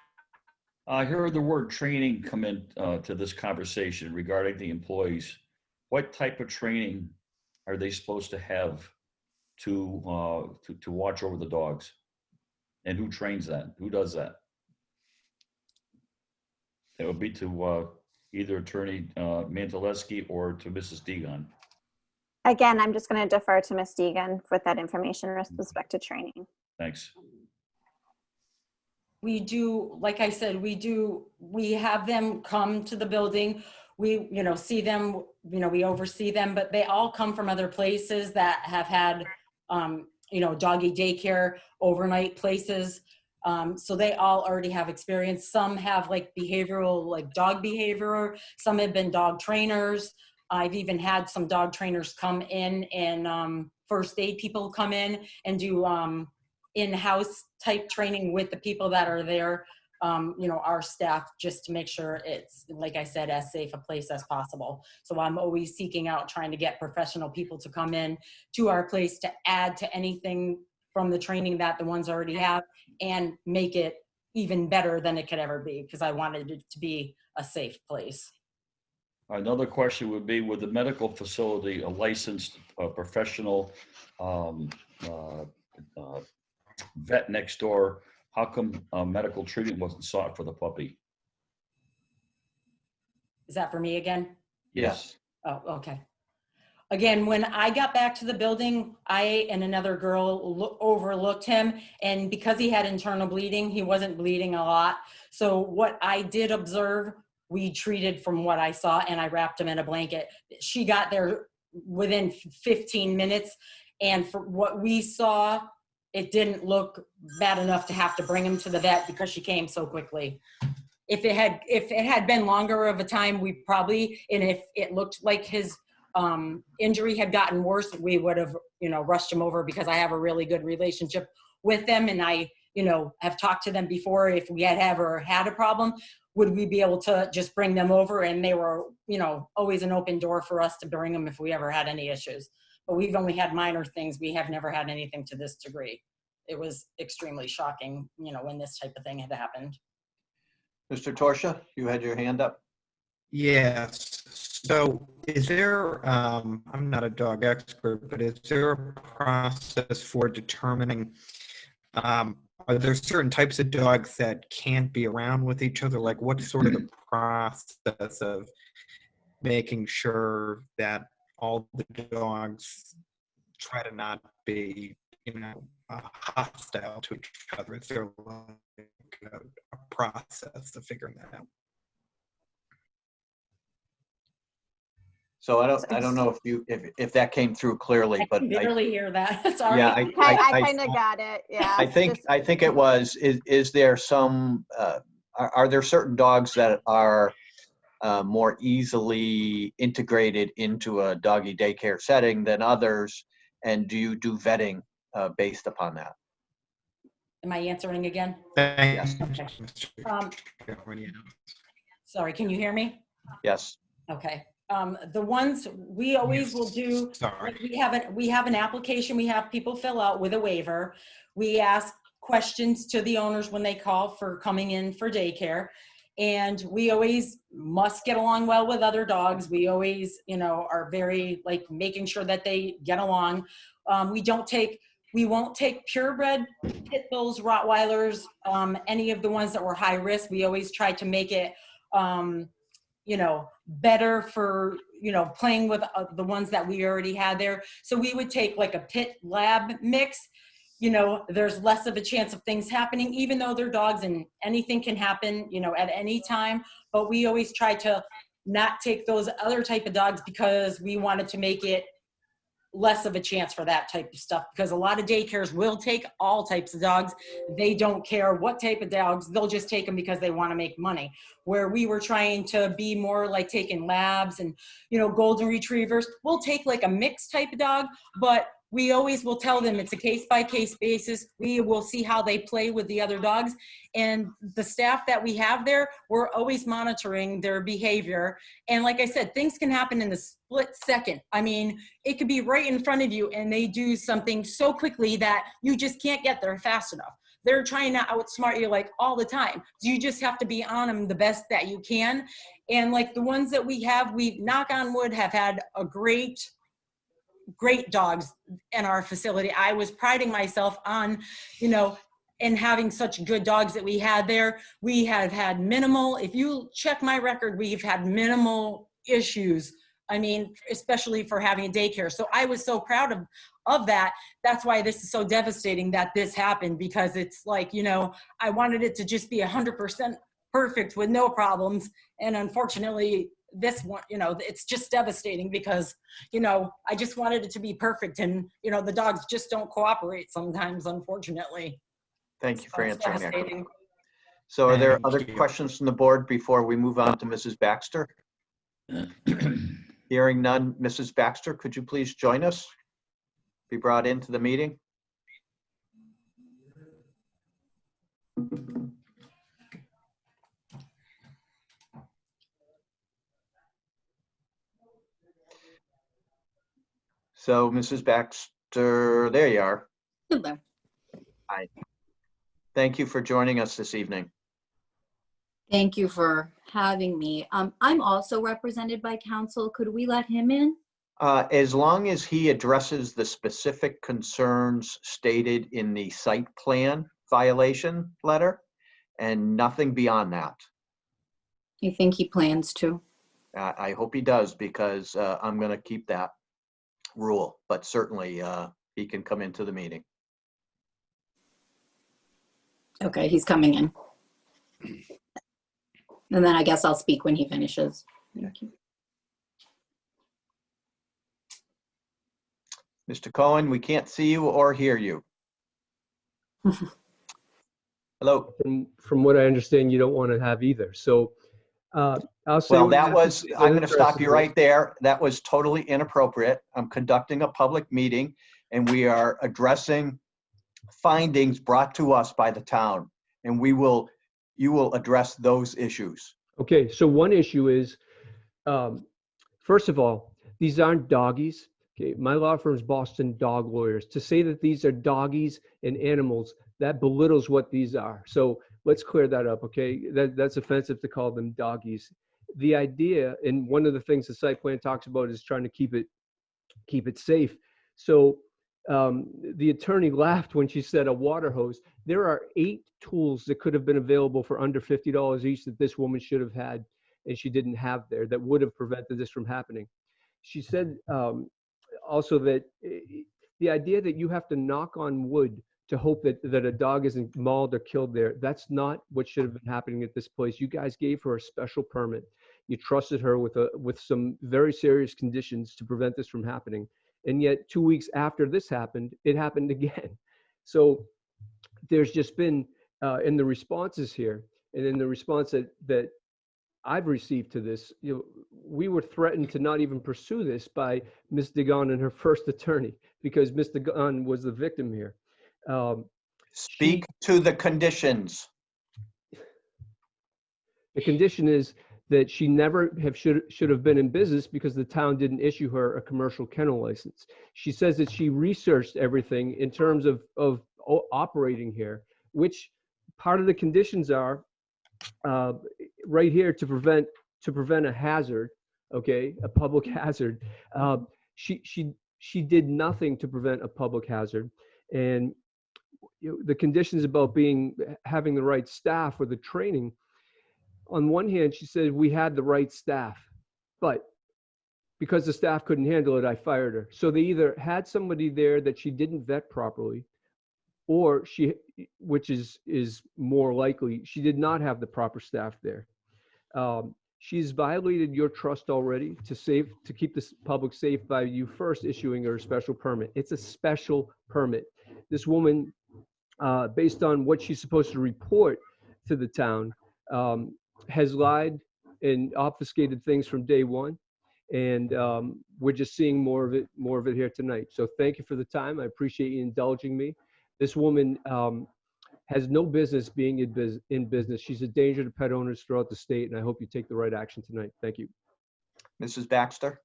F: I heard the word training come in to this conversation regarding the employees. What type of training are they supposed to have to watch over the dogs? And who trains that? Who does that? It would be to either Attorney Mantelewski or to Mrs. Deegan.
N: Again, I'm just going to defer to Ms. Deegan with that information with respect to training.
F: Thanks.
O: We do, like I said, we have them come to the building. We, you know, see them, you know, we oversee them, but they all come from other places that have had, you know, doggy daycare, overnight places. So they all already have experience. Some have like behavioral, like dog behavior. Some have been dog trainers. I've even had some dog trainers come in and first aid people come in and do in-house type training with the people that are there, you know, our staff, just to make sure it's, like I said, as safe a place as possible. So I'm always seeking out, trying to get professional people to come in to our place to add to anything from the training that the ones already have and make it even better than it could ever be, because I wanted it to be a safe place.
F: Another question would be, with the medical facility, a licensed professional vet next door, how come medical treatment wasn't sought for the puppy?
O: Is that for me again?
A: Yes.
O: Oh, okay. Again, when I got back to the building, I and another girl overlooked him, and because he had internal bleeding, he wasn't bleeding a lot. So what I did observe, we treated from what I saw, and I wrapped him in a blanket. She got there within 15 minutes, and for what we saw, it didn't look bad enough to have to bring him to the vet because she came so quickly. If it had been longer of a time, we probably, and if it looked like his injury had gotten worse, we would have, you know, rushed him over, because I have a really good relationship with them, and I, you know, have talked to them before. If we had ever had a problem, would we be able to just bring them over? And they were, you know, always an open door for us to bring them if we ever had any issues. But we've only had minor things. We have never had anything to this degree. It was extremely shocking, you know, when this type of thing had happened.
A: Mr. Torsha, you had your hand up.
M: Yes. So is there, I'm not a dog expert, but is there a process for determining, are there certain types of dogs that can't be around with each other? Like, what's sort of the process of making sure that all the dogs try to not be, you know, hostile to each other? Is there like a process of figuring that out?
A: So I don't know if that came through clearly, but
O: I can barely hear that. Sorry.
A: yeah,
N: I kind of got it. Yeah.
A: I think it was. Is there some? Are there certain dogs that are more easily integrated into a doggy daycare setting than others? And do you do vetting based upon that?
O: Am I answering again?
A: Yes.
O: Okay. Sorry, can you hear me?
A: Yes.
O: Okay. The ones we always will do, like we have an application we have people fill out with a waiver. We ask questions to the owners when they call for coming in for daycare. And we always must get along well with other dogs. We always, you know, are very like making sure that they get along. We won't take purebred pit bulls, Rottweilers, any of the ones that were high risk. We always try to make it, you know, better for, you know, playing with the ones that we already had there. So we would take like a pit lab mix. You know, there's less of a chance of things happening, even though they're dogs and anything can happen, you know, at any time. But we always try to not take those other type of dogs because we wanted to make it less of a chance for that type of stuff, because a lot of daycares will take all types of dogs. They don't care what type of dogs, they'll just take them because they want to make money. Where we were trying to be more like taking labs and, you know, golden retrievers, we'll take like a mixed type of dog, but we always will tell them it's a case-by-case basis. We will see how they play with the other dogs. And the staff that we have there, we're always monitoring their behavior. And like I said, things can happen in the split second. I mean, it could be right in front of you and they do something so quickly that you just can't get there fast enough. They're trying to outsmart you like all the time. So you just have to be on them the best that you can. And like the ones that we have, we, knock on wood, have had a great dogs in our facility. I was priding myself on, you know, and having such good dogs that we had there. We have had minimal, if you check my record, we've had minimal issues. I mean, especially for having a daycare. So I was so proud of that. That's why this is so devastating that this happened, because it's like, you know, I wanted it to just be 100% perfect with no problems. And unfortunately, this one, you know, it's just devastating because, you know, I just wanted it to be perfect, and, you know, the dogs just don't cooperate sometimes, unfortunately.
A: Thank you for
O: So it's
A: answering that.
O: devastating.
A: So are there
M: Thank
A: other
M: you.
A: questions from the board before we move on to Mrs. Baxter? Hearing none, Mrs. Baxter, could you please join us? Be brought into the meeting? So, Mrs. Baxter, there you are.
P: Hello.
A: Hi. Thank you for joining us this evening.
P: Thank you for having me. I'm also represented by counsel. Could we let him in?
A: As long as he addresses the specific concerns stated in the site plan violation letter and nothing beyond that.
P: You think he plans to?
A: I hope he does, because I'm going to keep that rule, but certainly he can come into the meeting.
P: Okay, he's coming in. And then I guess I'll speak when he finishes. Thank you.
A: Mr. Cohen, we can't see you or hear you. Hello.
Q: From what I understand, you don't want to have either. So I'll say.
A: Well,
Q: what you
A: that
Q: have to
A: was,
Q: say
A: I'm going to stop you
Q: uninterestingly.
A: right there. That was totally inappropriate. I'm conducting a public meeting and we are addressing findings brought to us by the town, and you will address those issues.
Q: Okay, so one issue is, first of all, these aren't doggies. Okay, my law firm is Boston Dog Lawyers. To say that these are doggies and animals, that belittles what these are. So let's clear that up, okay? That's offensive to call them doggies. The idea, and one of the things the site plan talks about, is trying to keep it safe. So the attorney laughed when she said a water hose. There are 8 tools that could have been available for under $50 each that this woman should have had, and she didn't have there, that would have prevented this from happening. She said also that the idea that you have to knock on wood to hope that a dog isn't mauled or killed there, that's not what should have been happening at this place. You guys gave her a special permit. You trusted her with some very serious conditions to prevent this from happening. And yet 2 weeks after this happened, it happened again. So there's just been, in the responses here, and in the response that I've received to this, you know, we were threatened to not even pursue this by Ms. Dagon and her first attorney, because Ms. Dagon was the victim here.
A: Speak to the conditions.
Q: The condition is that she never should have been in business because the town didn't issue her a commercial kennel license. She says that she researched everything in terms of operating here, which part of the conditions are right here to prevent a hazard, okay, a public hazard. She did nothing to prevent a public hazard, and you know, the conditions about having the right staff or the training. On one hand, she said we had the right staff, but because the staff couldn't handle it, I fired her. So they either had somebody there that she didn't vet properly, or which is more likely, she did not have the proper staff there. She's violated your trust already to keep the public safe by you first issuing her a special permit. It's a special permit. This woman, based on what she's supposed to report to the town, has lied and obfuscated things from day one. And we're just seeing more of it here tonight. So thank you for the time. I appreciate you indulging me. This woman has no business being in business. She's a danger to pet owners throughout the state, and I hope you take the right action tonight. Thank you.
A: Mrs. Baxter?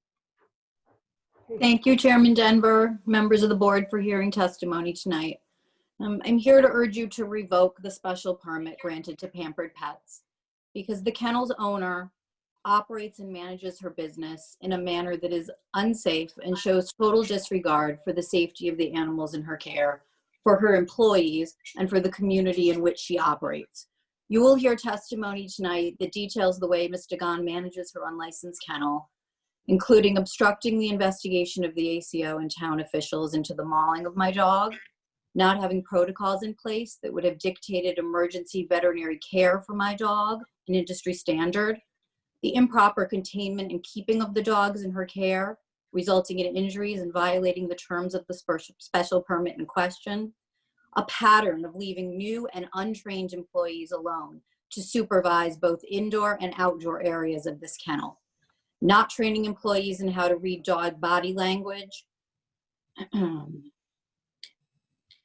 P: Thank you, Chairman Denver, members of the board, for hearing testimony tonight. I'm here to urge you to revoke the special permit granted to Pampered Pets because the kennel's owner operates and manages her business in a manner that is unsafe and shows total disregard for the safety of the animals in her care, for her employees, and for the community in which she operates. You will hear testimony tonight that details the way Ms. Dagan manages her unlicensed kennel, including obstructing the investigation of the ACO and town officials into the mauling of my dog, not having protocols in place that would have dictated emergency veterinary care for my dog, an industry standard, the improper containment and keeping of the dogs in her care, resulting in injuries and violating the terms of the special permit in question, a pattern of leaving new and untrained employees alone to supervise both indoor and outdoor areas of this kennel, not training employees in how to read dog body language,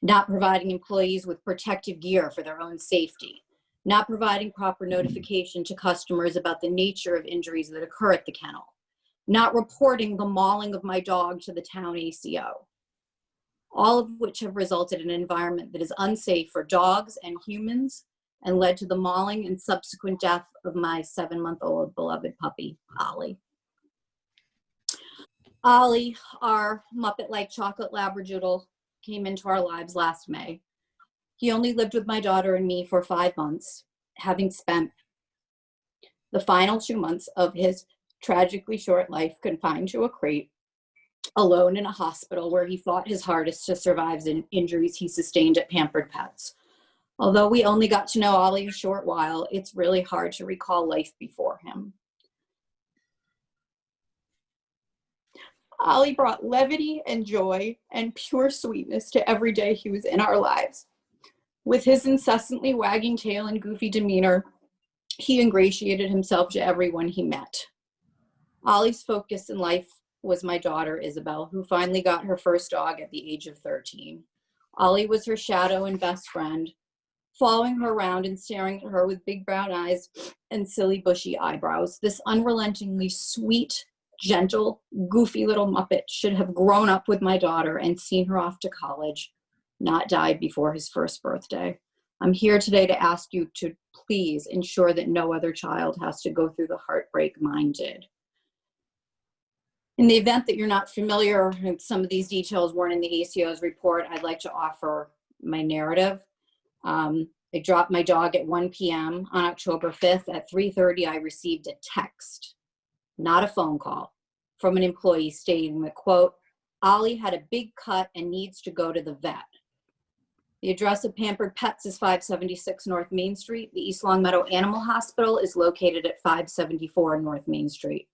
P: not providing employees with protective gear for their own safety, not providing proper notification to customers about the nature of injuries that occur at the kennel, not reporting the mauling of my dog to the town ACO, all of which have resulted in an environment that is unsafe for dogs and humans and led to the mauling and subsequent death of my 7-month-old beloved puppy, Ollie. Ollie, our Muppet-like chocolate Labradoodle, came into our lives last May. He only lived with my daughter and me for 5 months, having spent the final 2 months of his tragically short life confined to a crate, alone in a hospital where he fought his hardest to survive the injuries he sustained at Pampered Pets. Although we only got to know Ollie a short while, it's really hard to recall life before him. Ollie brought levity and joy and pure sweetness to every day he was in our lives. With his incessantly wagging tail and goofy demeanor, he ingratiated himself to everyone he met. Ollie's focus in life was my daughter, Isabel, who finally got her first dog at the age of 13. Ollie was her shadow and best friend, following her around and staring at her with big brown eyes and silly bushy eyebrows. This unrelentingly sweet, gentle, goofy little Muppet should have grown up with my daughter and seen her off to college, not died before his first birthday. I'm here today to ask you to please ensure that no other child has to go through the heartbreak mine did. In the event that you're not familiar, and some of these details weren't in the ACO's report, I'd like to offer my narrative. I dropped my dog at 1 p.m. on October 5th. At 3:30, I received a text, not a phone call, from an employee stating that, quote, Ollie had a big cut and needs to go to the vet. The address of Pampered Pets is 576 North Main Street. The East Longmeadow Animal Hospital is located at 574 North Main Street.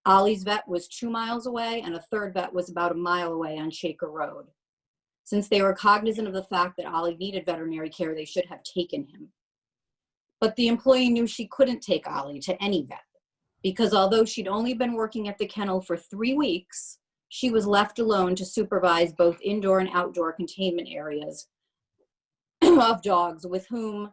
P: Ollie's vet was 2 miles away, and a third vet was about a mile away on Shaker Road. Since they were cognizant of the fact that Ollie needed veterinary care, they should have taken him. But the employee knew she couldn't take Ollie to any vet, because although she'd only been working at the kennel for 3 weeks, she was left alone to supervise both indoor and outdoor containment areas of dogs with whom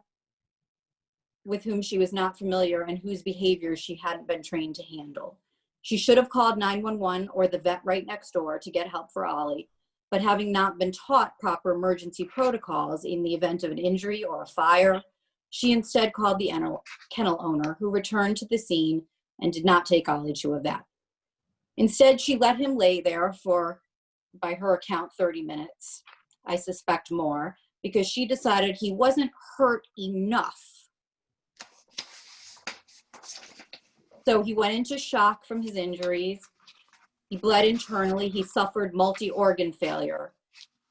P: she was not familiar and whose behaviors she hadn't been trained to handle. She should have called 911 or the vet right next door to get help for Ollie, but having not been taught proper emergency protocols in the event of an injury or a fire, she instead called the kennel owner, who returned to the scene and did not take Ollie to a vet. Instead, she let him lay there for, by her account, 30 minutes, I suspect more, because she decided he wasn't hurt enough. So he went into shock from his injuries. He bled internally. He suffered multi-organ failure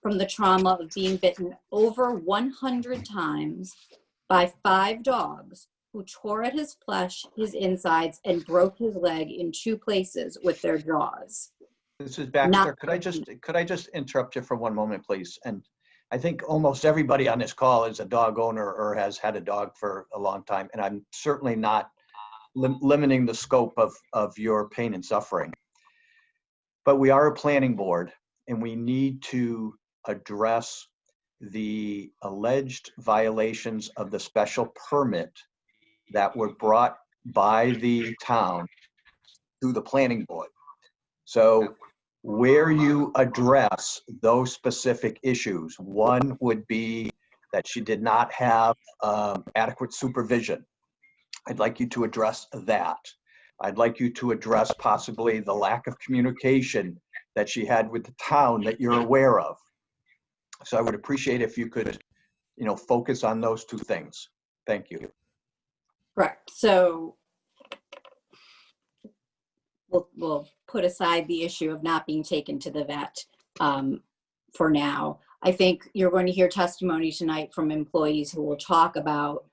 P: from the trauma of being bitten over 100 times by 5 dogs who tore at his flesh, his insides, and broke his leg in 2 places with their jaws.
A: Mrs. Baxter, could I just interrupt you for one moment, please? And I think almost everybody on this call is a dog owner or has had a dog for a long time, and I'm certainly not limiting the scope of your pain and suffering. But we are a planning board, and we need to address the alleged violations of the special permit that were brought by the town to the planning board. So where you address those specific issues, one would be that she did not have adequate supervision. I'd like you to address that. I'd like you to address possibly the lack of communication that she had with the town that you're aware of. So I would appreciate if you could, focus on those 2 things. Thank you.
P: Correct. So we'll put aside the issue of not being taken to the vet for now. I think you're going to hear testimony tonight from employees who will talk about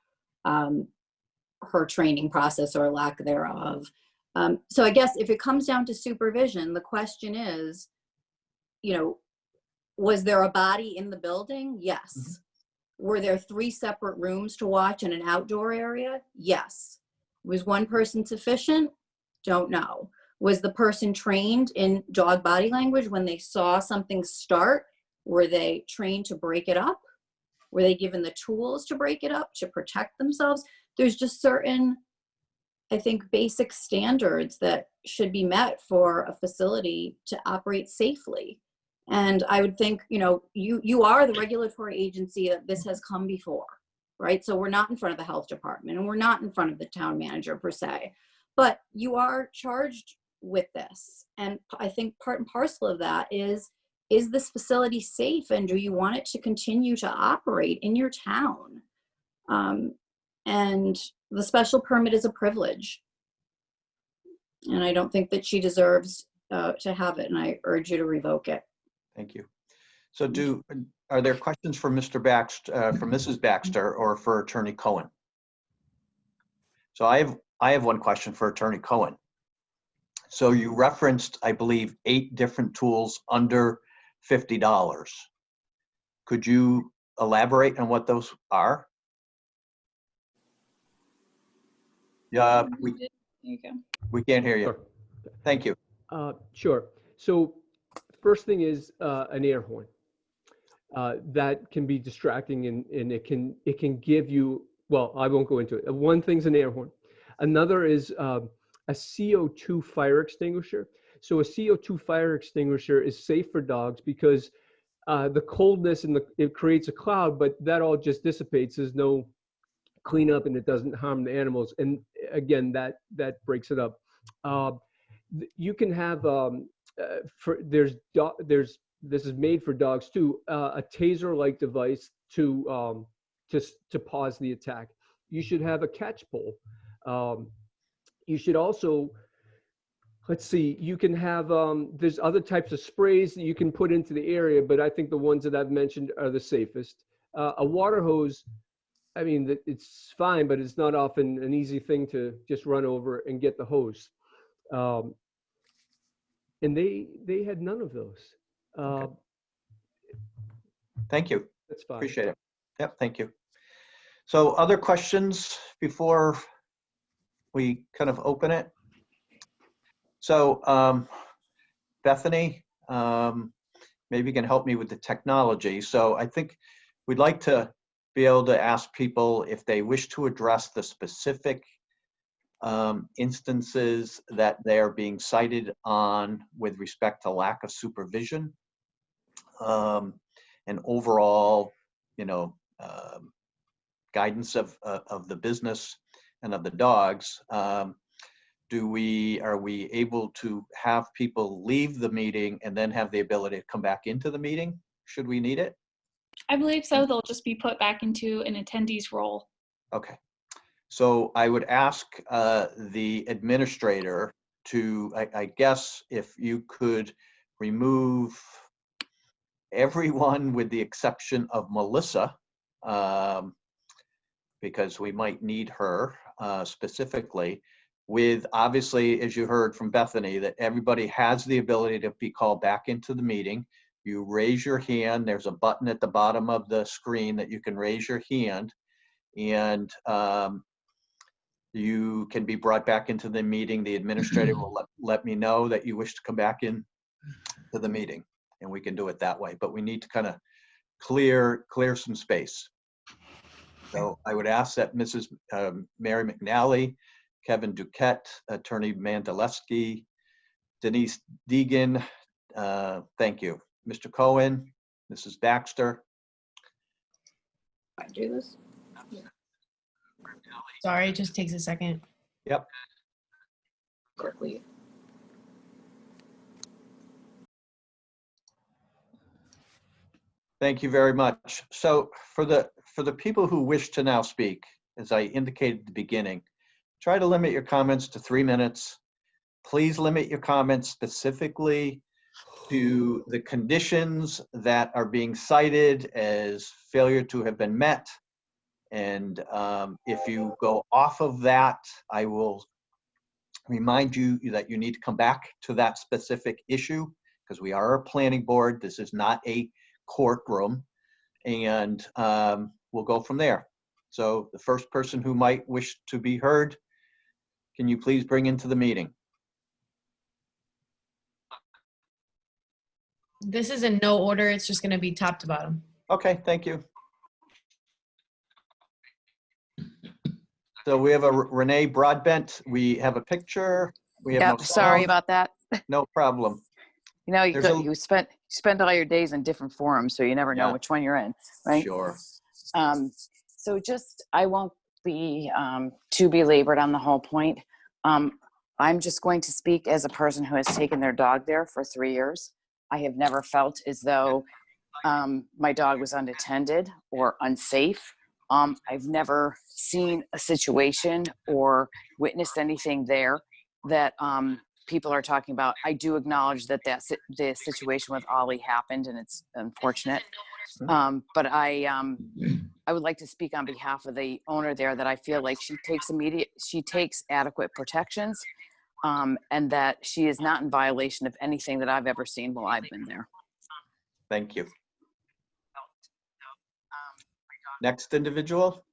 P: her training process or lack thereof. So I guess if it comes down to supervision, the question is, was there a body in the building? Yes. Mm-hmm. Were there 3 separate rooms to watch in an outdoor area? Yes. Was one person sufficient? Don't know. Was the person trained in dog body language when they saw something start? Were they trained to break it up? Were they given the tools to break it up, to protect themselves? There's just certain, I think, basic standards that should be met for a facility to operate safely. And I would think, you are the regulatory agency that this has come before, right? So we're not in front of the health department and we're not in front of the town manager per se, but you are charged with this. And I think part and parcel of that is this facility safe and do you want it to continue to operate in your town? And the special permit is a privilege. And I don't think that she deserves to have it, and I urge you to revoke it.
A: Thank you. So are there questions for Mr. Baxter, for Mrs. Baxter, or for Attorney Cohen? So I have one question for Attorney Cohen. So you referenced, I believe, 8 different tools under $50. Could you elaborate on what those are? Yeah, we can't hear you.
Q: Sure.
A: Thank you.
Q: Sure. So first thing is an air horn. That can be distracting and it can give you, well, I won't go into it. One thing's an air horn. Another is a CO2 fire extinguisher. So a CO2 fire extinguisher is safe for dogs because the coldness and it creates a cloud, but that all just dissipates. There's no cleanup and it doesn't harm the animals. And again, that breaks it up. You can have this is made for dogs too, a taser-like device to pause the attack. You should have a catch pole. You should also, let's see, you can have, there's other types of sprays that you can put into the area, but I think the ones that I've mentioned are the safest. A water hose, I mean, it's fine, but it's not often an easy thing to just run over and get the hose. And they had none of those.
A: Okay. Thank you.
Q: That's fine.
A: Appreciate it. Yep, thank you. So other questions before we kind of open it? So Bethany, maybe you can help me with the technology. So I think we'd like to be able to ask people if they wish to address the specific instances that they're being cited on with respect to lack of supervision and overall, guidance of the business and of the dogs. Are we able to have people leave the meeting and then have the ability to come back into the meeting? Should we need it?
E: I believe so. They'll just be put back into an attendee's role.
A: Okay. So I would ask the administrator to, I guess, if you could remove everyone with the exception of Melissa, because we might need her. specifically, with obviously, as you heard from Bethany, that everybody has the ability to be called back into the meeting. You raise your hand. There's a button at the bottom of the screen that you can raise your hand, and you can be brought back into the meeting. The administrator will let me know that you wish to come back in to the meeting, and we can do it that way. But we need to kind of clear some space. So I would ask that Mrs. Mary McNally, Kevin Duquette, Attorney Mandalewski, Denise Deegan, thank you. Mr. Cohen, Mrs. Baxter.
L: I do this.
H: Sorry, it just takes a second.
A: Yep.
L: Quickly.
A: Thank you very much. So for the people who wish to now speak, as I indicated at the beginning, try to limit your comments to 3 minutes. Please limit your comments specifically to the conditions that are being cited as failure to have been met. And if you go off of that, I will remind you that you need to come back to that specific issue, because we are a planning board. This is not a courtroom, and we'll go from there. So the first person who might wish to be heard, can you please bring into the meeting?
H: This is in no order. It's just going to be top to bottom.
A: Okay, thank you. So we have a Renee Broadbent. We have a picture. We have no
R: sorry
A: sound.
R: about that.
A: No problem.
R: You know,
A: There's a-
R: you spend all your days in different forums, so you never know
A: Yeah.
R: which one you're in, right?
A: Sure.
R: So I won't be too belabored on the whole point. I'm just going to speak as a person who has taken their dog there for 3 years. I have never felt as though my dog was unattended or unsafe. I've never seen a situation or witnessed anything there that people are talking about. I do acknowledge that the situation with Ollie happened, and it's unfortunate. But I would like to speak on behalf of the owner there, that I feel like she takes adequate protections, and that she is not in violation of anything that I've ever seen while I've been there.
A: Thank you. Next individual.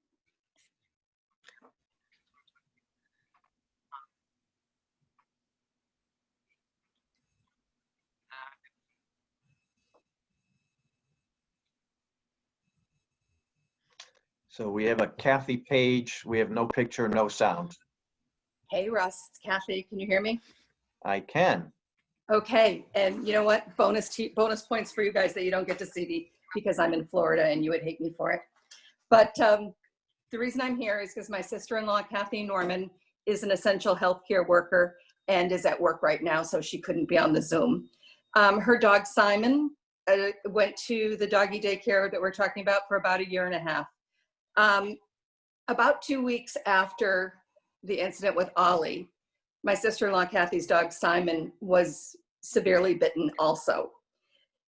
A: So we have a Kathy Page. We have no picture, no sound.
S: Hey, Russ, it's Kathy. Can you hear me?
A: I can.
S: Okay, and you know what? Bonus points for you guys that you don't get to see me, because I'm in Florida and you would hate me for it. But the reason I'm here is because my sister-in-law, Kathy Norman, is an essential healthcare worker and is at work right now, so she couldn't be on the Zoom. Her dog, Simon, went to the doggy daycare that we're talking about for about 1.5 years. About 2 weeks after the incident with Ollie, my sister-in-law, Kathy's dog, Simon, was severely bitten also.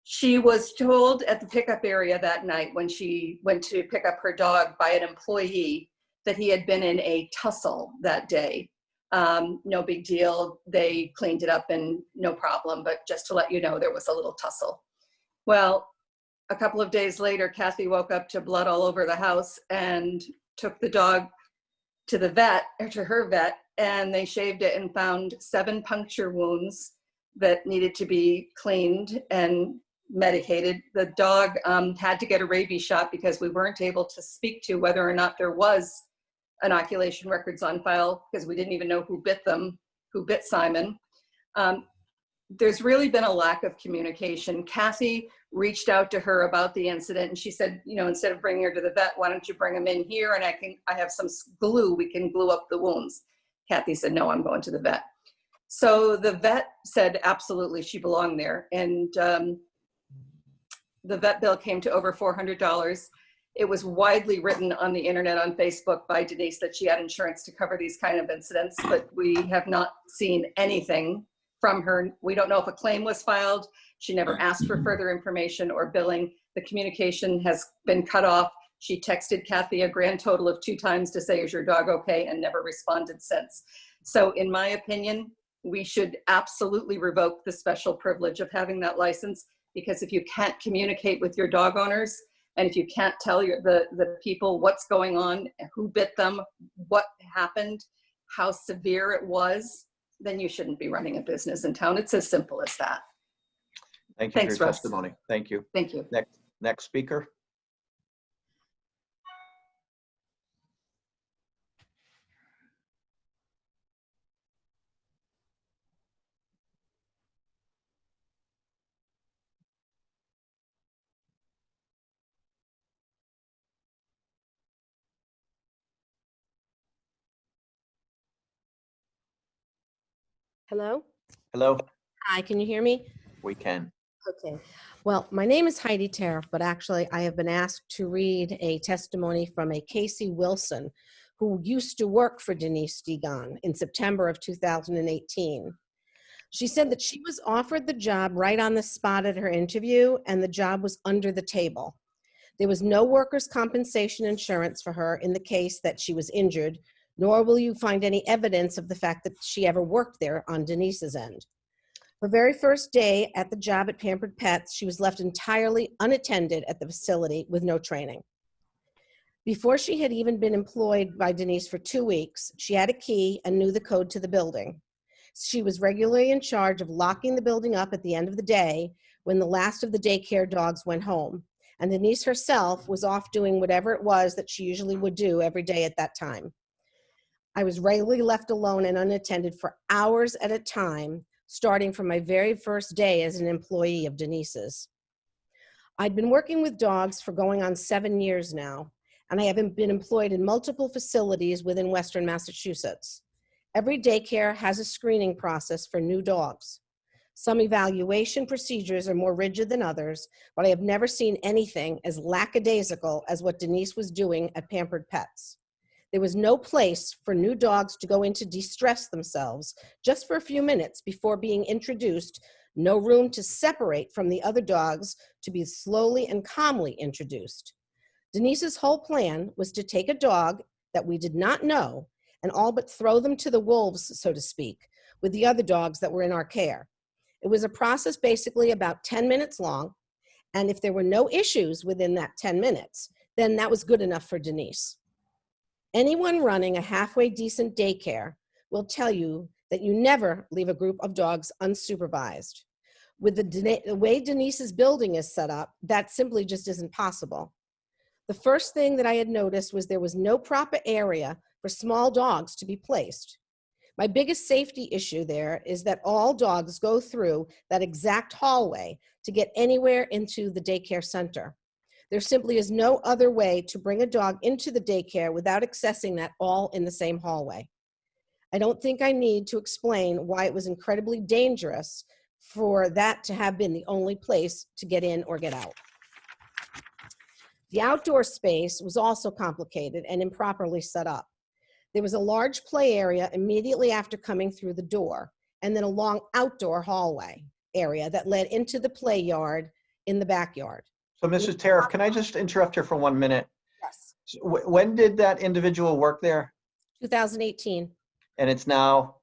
S: She was told at the pickup area that night when she went to pick up her dog by an employee that he had been in a tussle that day. No big deal. They cleaned it up and no problem, but just to let you know, there was a little tussle. Well, a couple of days later, Kathy woke up to blood all over the house and took the dog to the vet, or to her vet, and they shaved it and found 7 puncture wounds that needed to be cleaned and medicated. The dog had to get a rabies shot because we weren't able to speak to whether or not there was inoculation records on file, because we didn't even know who bit Simon. There's really been a lack of communication. Kathy reached out to her about the incident, and she said, you know, instead of bringing her to the vet, why don't you bring him in here, and I have some glue, we can glue up the wounds. Kathy said, no, I'm going to the vet. So the vet said absolutely she belonged there, and the vet bill came to over $400. It was widely written on the internet, on Facebook, by Denise that she had insurance to cover these kind of incidents, but we have not seen anything from her. We don't know if a claim was filed. She never asked for further information or billing. The communication has been cut off. She texted Kathy a grand total of 2 times to say, is your dog okay? And never responded since. So in my opinion, we should absolutely revoke the special privilege of having that license, because if you can't communicate with your dog owners, and if you can't tell the people what's going on, who bit them, what happened, how severe it was, then you shouldn't be running a business in town. It's as simple as that.
A: Thank you
S: Thanks,
A: for your
S: Russ.
A: testimony. Thank you.
S: Thank you.
A: Next speaker.
T: Hello?
A: Hello.
T: Hi, can you hear me?
A: We can.
T: Okay. Well, my name is Heidi Tariff, but actually I have been asked to read a testimony from a Casey Wilson, who used to work for Denise Degon in September of 2018. She said that she was offered the job right on the spot at her interview, and the job was under the table. There was no workers' compensation insurance for her in the case that she was injured, nor will you find any evidence of the fact that she ever worked there on Denise's end. Her very first day at the job at Pampered Pets, she was left entirely unattended at the facility with no training. Before she had even been employed by Denise for 2 weeks, she had a key and knew the code to the building. She was regularly in charge of locking the building up at the end of the day when the last of the daycare dogs went home. And Denise herself was off doing whatever it was that she usually would do every day at that time. I was regularly left alone and unattended for hours at a time, starting from my very first day as an employee of Denise's. I'd been working with dogs for going on 7 years now, and I have been employed in multiple facilities within Western Massachusetts. Every daycare has a screening process for new dogs. Some evaluation procedures are more rigid than others, but I have never seen anything as lackadaisical as what Denise was doing at Pampered Pets. There was no place for new dogs to go in to de-stress themselves just for a few minutes before being introduced, no room to separate from the other dogs to be slowly and calmly introduced. Denise's whole plan was to take a dog that we did not know and all but throw them to the wolves, so to speak, with the other dogs that were in our care. It was a process basically about 10 minutes long, and if there were no issues within that 10 minutes, then that was good enough for Denise. Anyone running a halfway decent daycare will tell you that you never leave a group of dogs unsupervised. With the way Denise's building is set up, that simply just isn't possible. The first thing that I had noticed was there was no proper area for small dogs to be placed. My biggest safety issue there is that all dogs go through that exact hallway to get anywhere into the daycare center. There simply is no other way to bring a dog into the daycare without accessing that all in the same hallway. I don't think I need to explain why it was incredibly dangerous for that to have been the only place to get in or get out. The outdoor space was also complicated and improperly set up. There was a large play area immediately after coming through the door, and then a long outdoor hallway area that led into the play yard in the backyard.
A: So Mrs. Tariff, can I just interrupt here for 1 minute?
T: Yes.
A: So when did that individual work there?
T: 2018,
A: And it's now?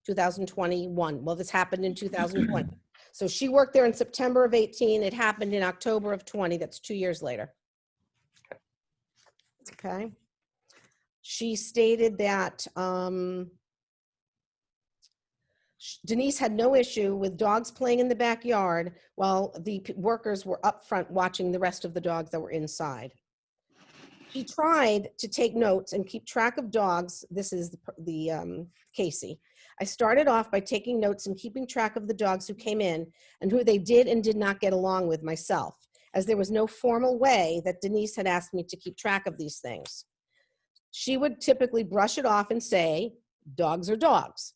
T: 2021. Well, this happened in 2020. So she worked there in September of 18. It happened in October of 20. That's 2 years later. Okay. She stated that Denise had no issue with dogs playing in the backyard while the workers were up front watching the rest of the dogs that were inside. She tried to take notes and keep track of dogs. This is the Casey. I started off by taking notes and keeping track of the dogs who came in and who they did and did not get along with myself, as there was no formal way that Denise had asked me to keep track of these things. She would typically brush it off and say, dogs are dogs.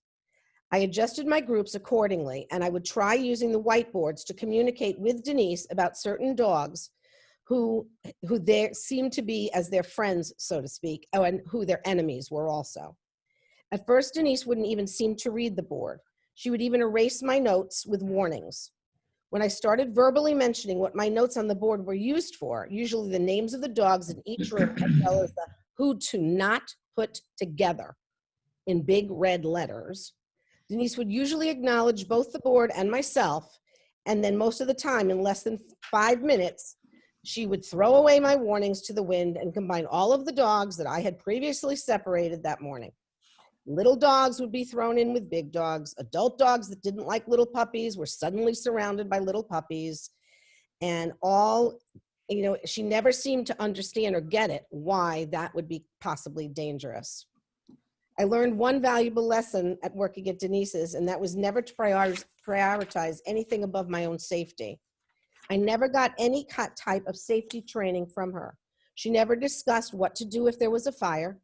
T: I adjusted my groups accordingly, and I would try using the whiteboards to communicate with Denise about certain dogs who there seemed to be as their friends, so to speak, and who their enemies were also. At first, Denise wouldn't even seem to read the board. She would even erase my notes with warnings. When I started verbally mentioning what my notes on the board were used for, usually the names of the dogs in each room, as well as the who to not put together in big red letters, Denise would usually acknowledge both the board and myself, and then most of the time, in less than 5 minutes, she would throw away my warnings to the wind and combine all of the dogs that I had previously separated that morning. Little dogs would be thrown in with big dogs. Adult dogs that didn't like little puppies were suddenly surrounded by little puppies. And all, you know, she never seemed to understand or get it, why that would be possibly dangerous. I learned one valuable lesson at working at Denise's, and that was never to prioritize anything above my own safety. I never got any type of safety training from her. She never discussed what to do if there was a fire,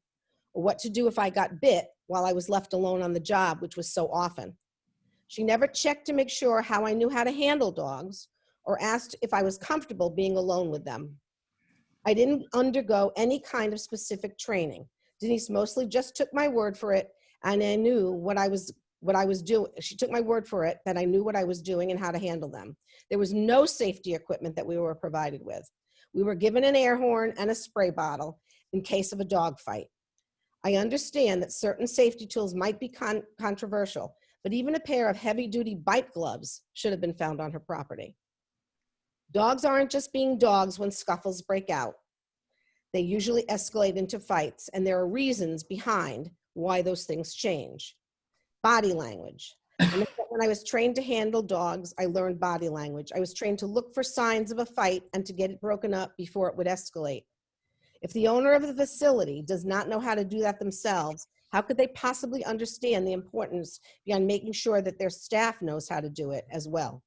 T: or what to do if I got bit while I was left alone on the job, which was so often. She never checked to make sure how I knew how to handle dogs, or asked if I was comfortable being alone with them. I didn't undergo any kind of specific training. Denise mostly just took my word for it, and I knew what I was doing. She took my word for it that I knew what I was doing and how to handle them. There was no safety equipment that we were provided with. We were given an air horn and a spray bottle in case of a dog fight. I understand that certain safety tools might be controversial, but even a pair of heavy-duty bite gloves should have been found on her property. Dogs aren't just being dogs when scuffles break out. They usually escalate into fights, and there are reasons behind why those things change. Body language. When I was trained to handle dogs, I learned body language. I was trained to look for signs of a fight and to get it broken up before it would escalate. If the owner of the facility does not know how to do that themselves, how could they possibly understand the importance beyond making sure that their staff knows how to do it as well?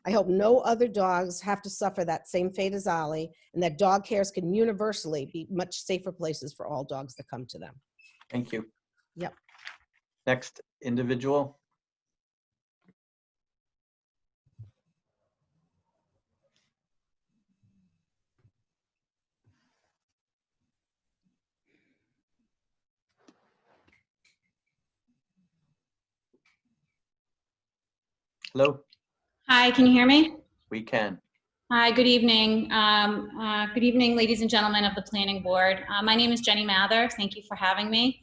T: I hope no other dogs have to suffer that same fate as Ollie, and that dog cares can universally be much safer places for all dogs that come to them.
A: Thank you.
T: Yep.
A: Next individual. Hello,
U: Hi, can you hear me?
A: we can.
U: Hi, good evening. Good evening, ladies and gentlemen of the Planning Board. My name is Jenny Mather. Thank you for having me.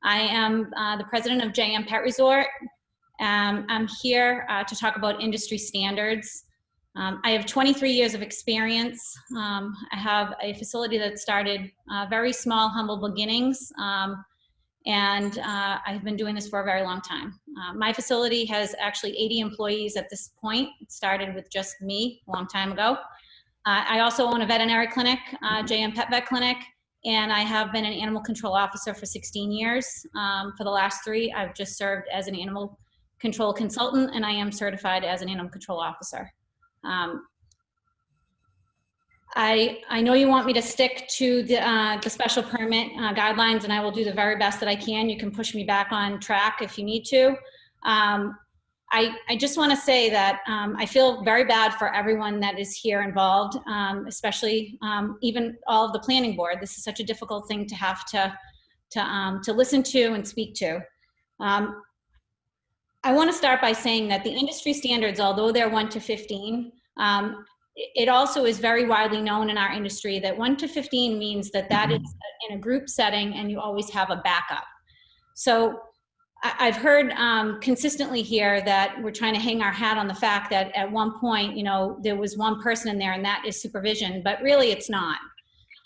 U: I am the president of JM Pet Resort. I'm here to talk about industry standards. I have 23 years of experience. I have a facility that started very small, humble beginnings. And I've been doing this for a very long time. My facility has actually 80 employees at this point. It started with just me a long time ago. I also own a veterinary clinic, JM Pet Vet Clinic, and I have been an animal control officer for 16 years. For the last 3, I've just served as an animal control consultant, and I am certified as an animal control officer. I know you want me to stick to the special permit guidelines, and I will do the very best that I can. You can push me back on track if you need to. I just want to say that I feel very bad for everyone that is here involved, especially even all of the planning board. This is such a difficult thing to have to listen to and speak to. I want to start by saying that the industry standards, although they're 1 to 15, it also is very widely known in our industry that 1 to 15 means that that is in a group setting and you always have a backup. So I've heard consistently here that we're trying to hang our hat on the fact that at one point, you know, there was one person in there and that is supervision, but really it's not.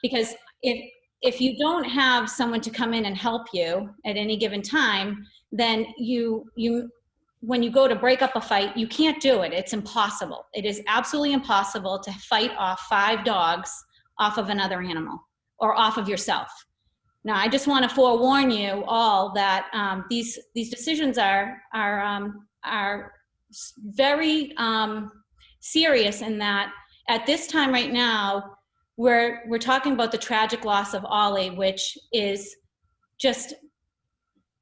U: Because if you don't have someone to come in and help you at any given time, then when you go to break up a fight, you can't do it. It's impossible. It is absolutely impossible to fight off 5 dogs off of another animal or off of yourself. Now, I just want to forewarn you all that these decisions are very serious in that at this time right now, we're talking about the tragic loss of Ollie, which is just,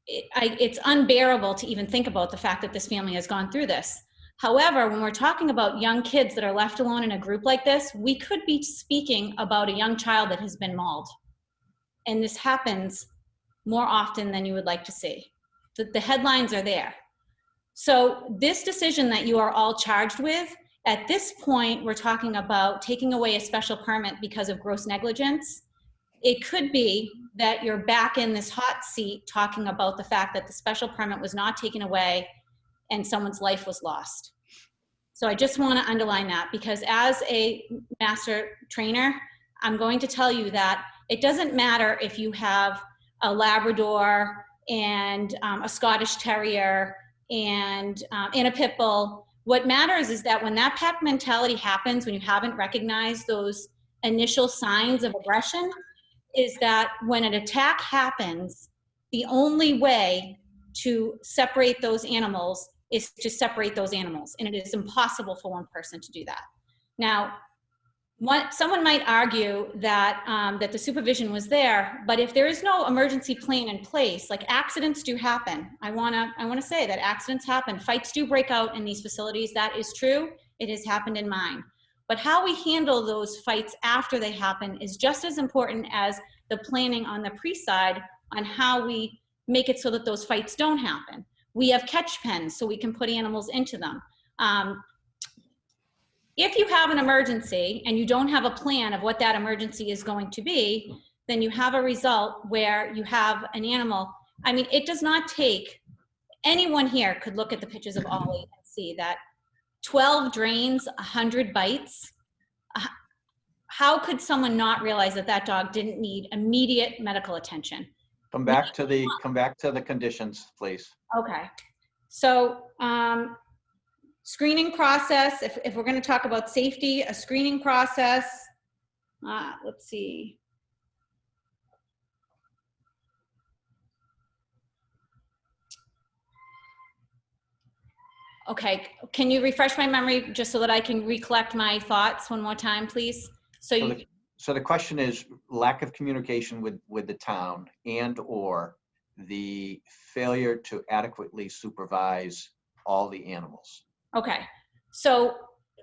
U: it's unbearable to even think about the fact that this family has gone through this. However, when we're talking about young kids that are left alone in a group like this, we could be speaking about a young child that has been mauled. And this happens more often than you would like to see. The headlines are there. So this decision that you are all charged with At this point, we're talking about taking away a special permit because of gross negligence. It could be that you're back in this hot seat talking about the fact that the special permit was not taken away and someone's life was lost. So I just want to underline that, because as a master trainer, I'm going to tell you that it doesn't matter if you have a Labrador and a Scottish Terrier and a pit bull. What matters is that when that pack mentality happens, when you haven't recognized those initial signs of aggression, is that when an attack happens, the only way to separate those animals is to separate those animals. And it is impossible for one person to do that. Now, someone might argue that, that the supervision was there, but if there is no emergency plan in place, like accidents do happen. I wanna say that accidents happen. Fights do break out in these facilities. That is true. It has happened in mine. But how we handle those fights after they happen is just as important as the planning on the pre-side on how we make it so that those fights don't happen. We have catch pens so we can put animals into them. If you have an emergency and you don't have a plan of what that emergency is going to be, then you have a result where you have an animal. I mean, it does not take, anyone here could look at the pictures of Ollie and see that 12 drains, 100 bites. How could someone not realize that that dog didn't need immediate medical attention?
A: Come back to the conditions, please.
U: Okay. So, screening process, if we're going to talk about safety, a screening process, let's see. Okay, can you refresh my memory just so that I can recollect my thoughts one more time, please?
A: So the question is lack of communication with the town and or the failure to adequately supervise all the animals.
U: Okay, so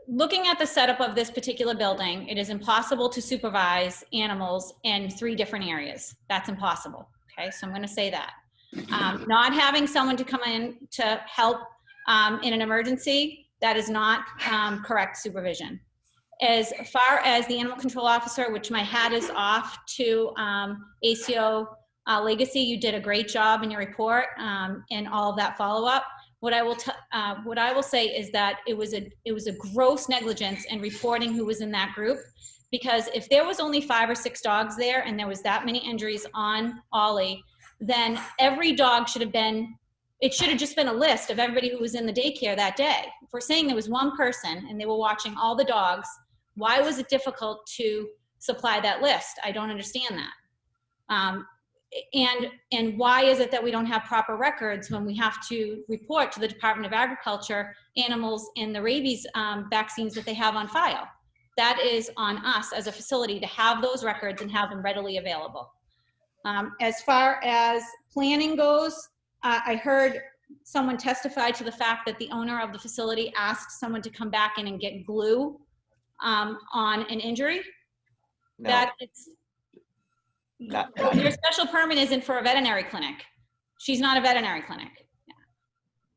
U: looking at the setup of this particular building, it is impossible to supervise animals in 3 different areas. That's impossible, okay? So I'm gonna say that. Not having someone to come in to help in an emergency, that is not correct supervision. As far as the animal control officer, which my hat is off to ACO Legacy, you did a great job in your report and all of that follow-up. What I will say is that it was a gross negligence in reporting who was in that group, because if there was only 5 or 6 dogs there and there was that many injuries on Ollie, then every dog should have been, it should have just been a list of everybody who was in the daycare that day. If we're saying there was one person and they were watching all the dogs, why was it difficult to supply that list? I don't understand that. And why is it that we don't have proper records when we have to report to the Department of Agriculture animals and the rabies vaccines that they have on file? That is on us as a facility to have those records and have them readily available. As far as planning goes, I heard someone testify to the fact that the owner of the facility asked someone to come back in and get glue on an injury.
A: No.
U: That it's, your special permit isn't for a veterinary clinic. She's not a veterinary clinic. Yeah.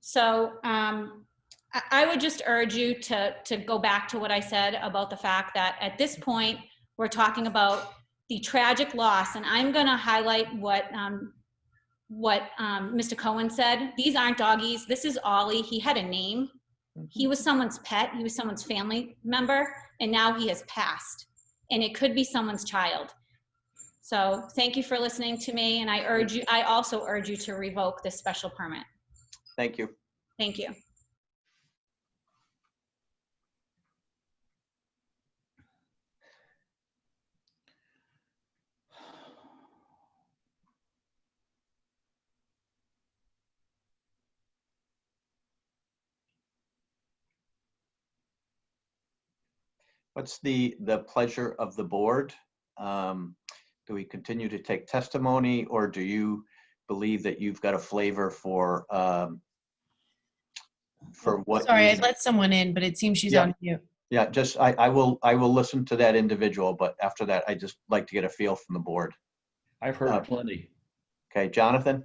U: So I would just urge you to go back to what I said about the fact that at this point, we're talking about the tragic loss. And I'm gonna highlight what Mr. Cohen said. These aren't doggies. This is Ollie. He had a name. He was someone's pet. He was someone's family member. And now he has passed. And it could be someone's child. So thank you for listening to me. And I also urge you to revoke this special permit.
A: Thank you.
U: Thank you.
A: What's the pleasure of the board? Do we continue to take testimony, or do you believe that you've got a flavor for what?
H: Sorry, I'd let someone in, but it seems she's on mute.
A: Yeah, just I will listen to that individual, but after that, I just like to get a feel from the board.
F: I've heard plenty.
A: Okay, Jonathan?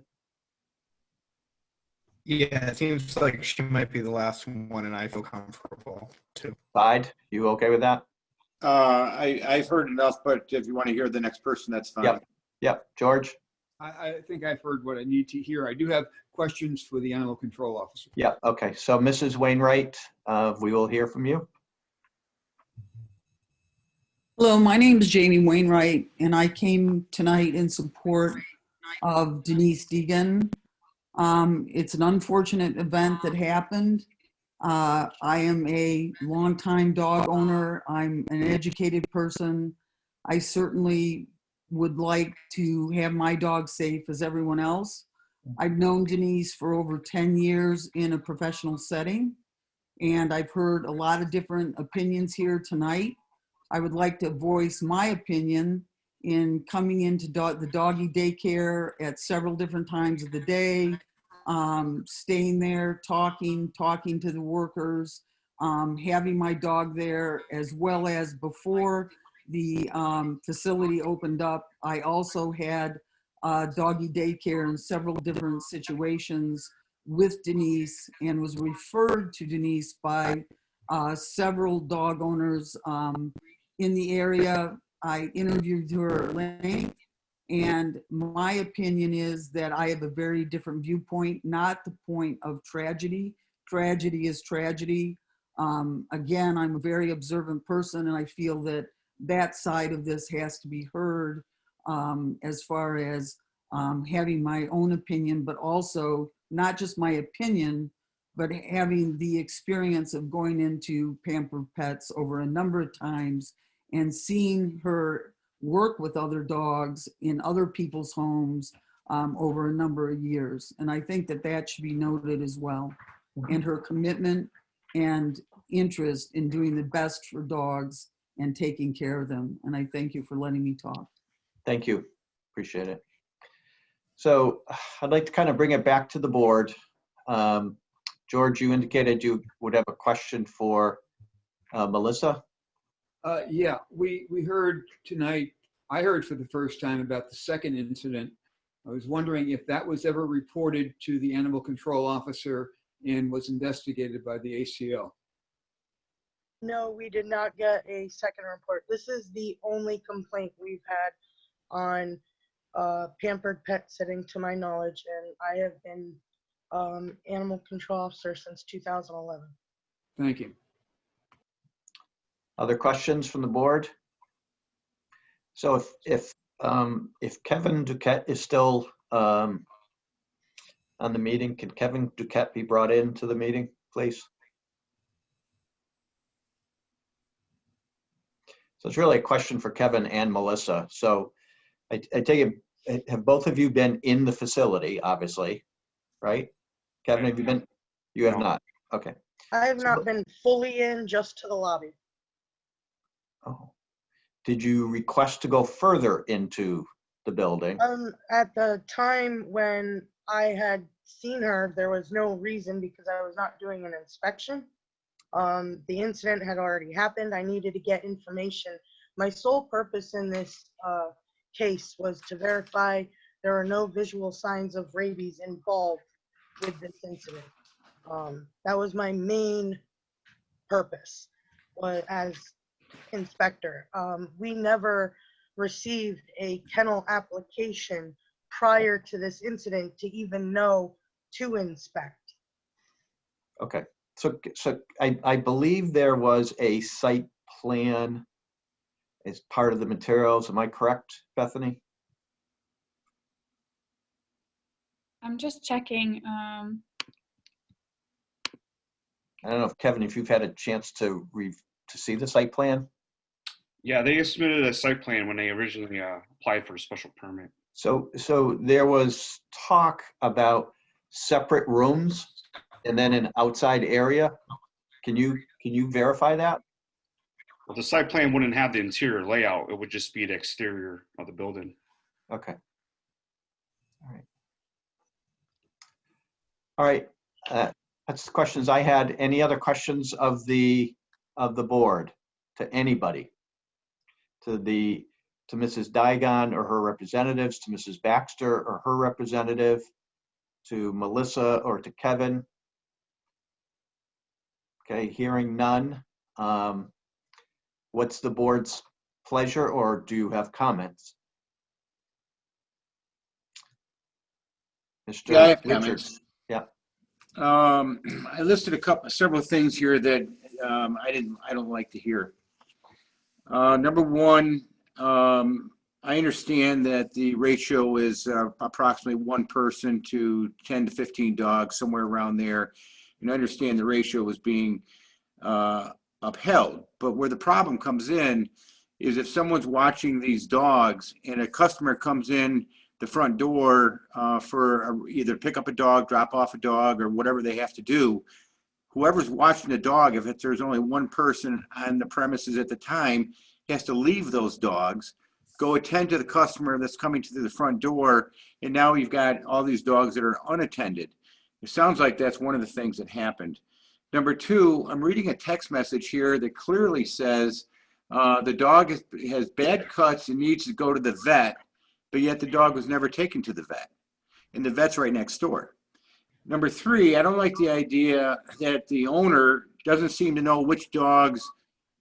M: Yeah, it seems like she might be the last one, and I feel comfortable too.
A: Clyde, you okay with that?
B: I've heard enough, but if you want to hear the next person, that's fine.
A: Yep. Yep. George?
C: I think I've heard what I need to hear. I do have questions for the animal control officer.
A: Yeah, okay. So Mrs. Wainwright, we will hear from you.
D: Hello, my name is Jamie Wainwright, and I came tonight in support of Denise Deegan. It's an unfortunate event that happened. I am a longtime dog owner. I'm an educated person. I certainly would like to have my dog safe as everyone else. I've known Denise for over 10 years in a professional setting, and I've heard a lot of different opinions here tonight. I would like to voice my opinion in coming into the doggy daycare at several different times of the day, staying there, talking to the workers, having my dog there, as well as before the facility opened up. I also had doggy daycare in several different situations with Denise, and was referred to Denise by several dog owners in the area. I interviewed her at length, and my opinion is that I have a very different viewpoint, not the point of tragedy. Tragedy is tragedy. Again, I'm a very observant person, and I feel that that side of this has to be heard, as far as having my own opinion, but also not just my opinion, but having the experience of going into Pampered Pets over a number of times and seeing her work with other dogs in other people's homes over a number of years. And I think that that should be noted as well. And her commitment and interest in doing the best for dogs and taking care of them. And I thank you for letting me talk.
A: Thank you. Appreciate it. So I'd like to kind of bring it back to the board. George, you indicated you would have a question for Melissa.
C: Yeah, we heard tonight, I heard for the first time about the second incident. I was wondering if that was ever reported to the animal control officer and was investigated by the ACO.
J: No, we did not get a second report. This is the only complaint we've had on pampered pet sitting, to my knowledge, and I have been animal control officer since 2011.
C: Thank you.
A: Other questions from the board? So if Kevin Duquette is still on the meeting, can Kevin Duquette be brought into the meeting, please? So it's really a question for Kevin and Melissa. So I take it, have both of you been in the facility, obviously, right? Kevin, have you been? You have not. Okay.
J: I have not been fully in, just to the lobby.
A: Oh. Did you request to go further into the building?
J: At the time when I had seen her, there was no reason because I was not doing an inspection. The incident had already happened. I needed to get information. My sole purpose in this case was to verify there are no visual signs of rabies involved with this incident. That was my main purpose as inspector. We never received a kennel application prior to this incident to even know to inspect.
A: Okay. So I believe there was a site plan as part of the materials. Am I correct, Bethany?
E: I'm just checking.
A: I don't know if Kevin, if you've had a chance to see the site plan.
K: Yeah, they submitted a site plan when they originally applied for a special permit.
A: So there was talk about separate rooms and then an outside area. Can you verify that?
K: Well, the site plan wouldn't have the interior layout. It would just be the exterior of the building.
A: Okay. All right. That's the questions I had. Any other questions of the board to anybody? To Mrs. Digon or her representatives, to Mrs. Baxter or her representative, to Melissa or to Kevin? Okay, hearing none. What's the board's pleasure, or do you have comments? Mr.
B: Yeah, I have
A: Richards.
B: comments.
A: Yeah.
B: I listed several things here that I don't like to hear. Number one, I understand that the ratio is approximately 1 person to 10 to 15 dogs, somewhere around there. And I understand the ratio is being upheld. But where the problem comes in is if someone's watching these dogs and a customer comes in the front door for either pick up a dog, drop off a dog, or whatever they have to do, whoever's watching the dog, if there's only 1 person on the premises at the time, has to leave those dogs, go attend to the customer that's coming to the front door, and now you've got all these dogs that are unattended. It sounds like that's one of the things that happened. Number 2, I'm reading a text message here that clearly says the dog has bad cuts and needs to go to the vet, but yet the dog was never taken to the vet, and the vet's right next door. Number 3, I don't like the idea that the owner doesn't seem to know which dogs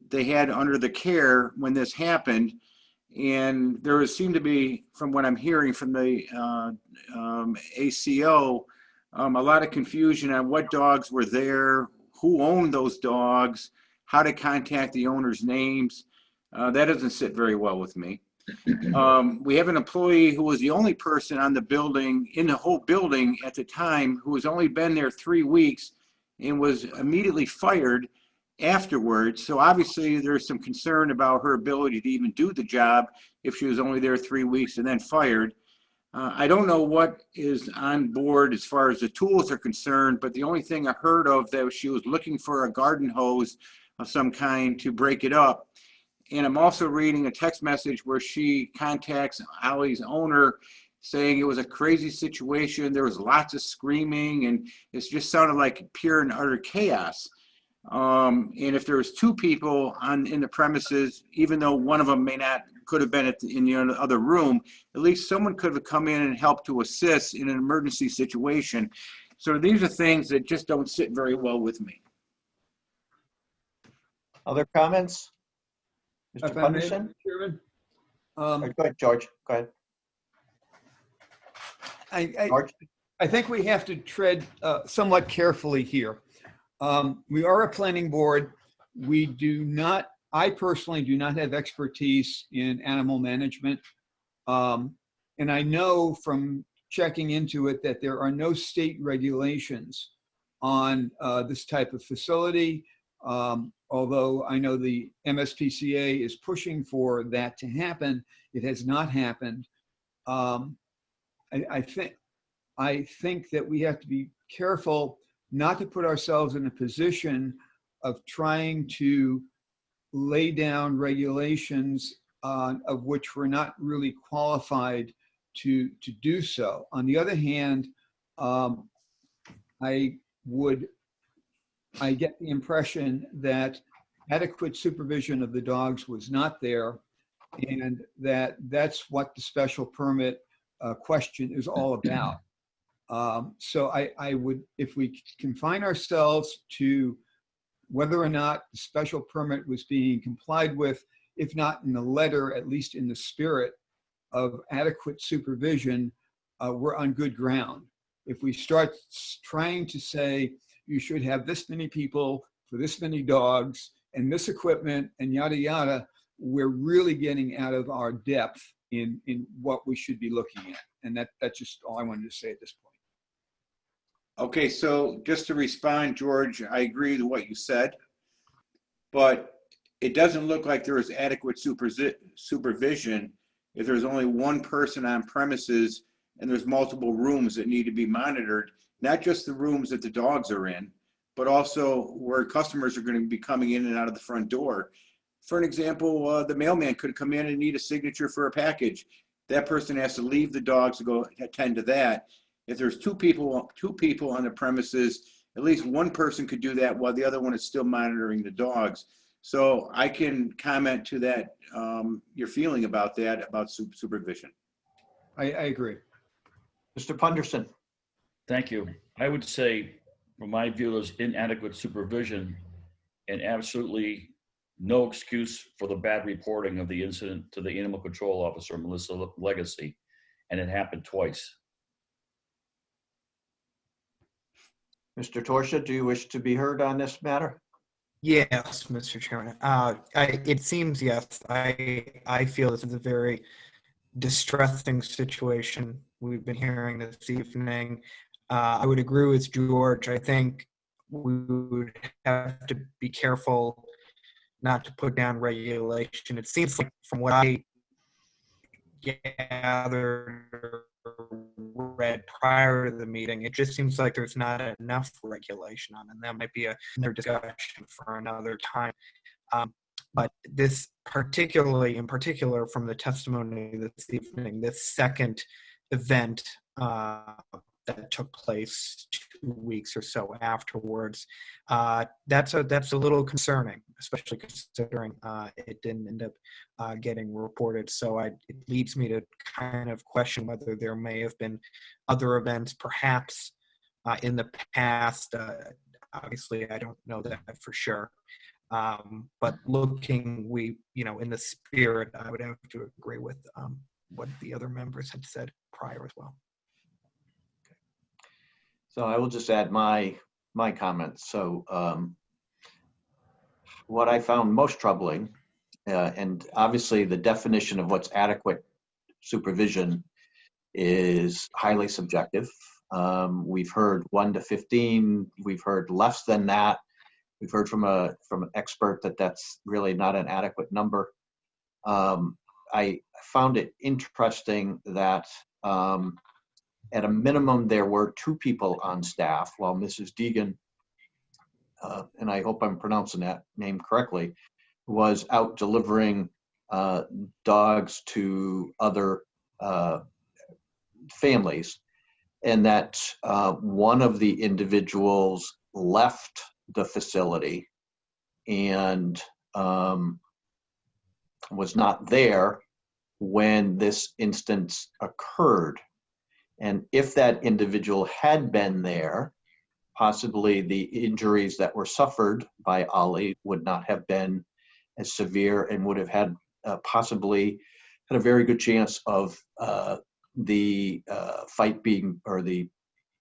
B: they had under the care when this happened. And there seemed to be, from what I'm hearing from the ACO, a lot of confusion on what dogs were there, who owned those dogs, how to contact the owner's names. That doesn't sit very well with me. We have an employee who was the only person on the building, in the whole building at the time, who has only been there 3 weeks and was immediately fired afterwards. So obviously there's some concern about her ability to even do the job if she was only there 3 weeks and then fired. I don't know what is on board as far as the tools are concerned, but the only thing I heard of that she was looking for a garden hose of some kind to break it up. And I'm also reading a text message where she contacts Ollie's owner saying it was a crazy situation. There was lots of screaming and it just sounded like pure and utter chaos. And if there was 2 people in the premises, even though one of them could have been in the other room, at least someone could have come in and helped to assist in an emergency situation. So these are things that just don't sit very well with me.
A: Other comments? Mr.
C: If I may,
A: Punderson?
C: Chairman,
A: Go ahead, George. Go ahead. George?
C: I think we have to tread somewhat carefully here. We are a planning board. I personally do not have expertise in animal management. And I know from checking into it that there are no state regulations on this type of facility. Although I know the MSPCA is pushing for that to happen, it has not happened. I think that we have to be careful not to put ourselves in a position of trying to lay down regulations of which we're not really qualified to do so. On the other hand, I get the impression that adequate supervision of the dogs was not there, and that's what the special permit question is all about. So I would, if we confine ourselves to whether or not the special permit was being complied with, if not in the letter, at least in the spirit of adequate supervision, we're on good ground. If we start trying to say you should have this many people for this many dogs and this equipment and yada yada, we're really getting out of our depth in what we should be looking at. And that's just all I wanted to say at this point.
B: Okay, so just to respond, George, I agree with what you said, but it doesn't look like there is adequate supervision if there's only 1 person on premises and there's multiple rooms that need to be monitored, not just the rooms that the dogs are in, but also where customers are going to be coming in and out of the front door. For an example, the mailman could come in and need a signature for a package. That person has to leave the dogs to go attend to that. If there's 2 people on the premises, at least 1 person could do that while the other one is still monitoring the dogs. So I can comment to that, your feeling about that, about supervision.
C: I agree.
A: Mr. Punderson?
F: Thank you. I would say, from my view, there's inadequate supervision and absolutely no excuse for the bad reporting of the incident to the animal control officer, Melissa Legacy, and it happened twice.
A: Mr. Torsia, do you wish to be heard on this matter?
M: Yes, Mr. Chairman. It seems, yes, I feel this is a very distressing situation we've been hearing this evening. I would agree with George. I think we would have to be careful not to put down regulation. It seems like, from what I gathered or read prior to the meeting, it just seems like there's not enough regulation on it, and that might be another discussion for another time. But this in particular, from the testimony this evening, this second event that took place 2 weeks or so afterwards, that's a little concerning, especially considering it didn't end up getting reported. So it leads me to kind of question whether there may have been other events, perhaps in the past. Obviously, I don't know that for sure. But looking, in the spirit, I would have to agree with what the other members had said prior as well.
A: So I will just add my comments. So what I found most troubling, and obviously the definition of what's adequate supervision is highly subjective. We've heard 1 to 15. We've heard less than that. We've heard from an expert that that's really not an adequate number. I found it interesting that at a minimum there were 2 people on staff while Mrs. Deegan, and I hope I'm pronouncing that name correctly, was out delivering dogs to other families, and that one of the individuals left the facility and was not there when this instance occurred. And if that individual had been there, possibly the injuries that were suffered by Ollie would not have been as severe and would have had possibly had a very good chance of the fight being, or the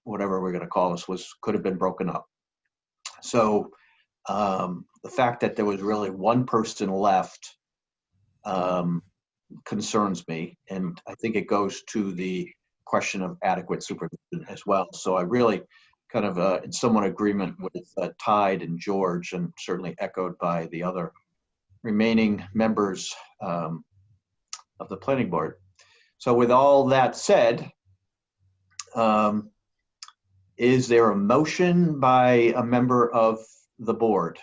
A: whatever we're going to call this, could have been broken up. So the fact that there was really 1 person left concerns me, and I think it goes to the question of adequate supervision as well. So I really kind of in somewhat agreement with Tide and George, and certainly echoed by the other remaining members of the planning board. So with all that said, is there a motion by a member of the board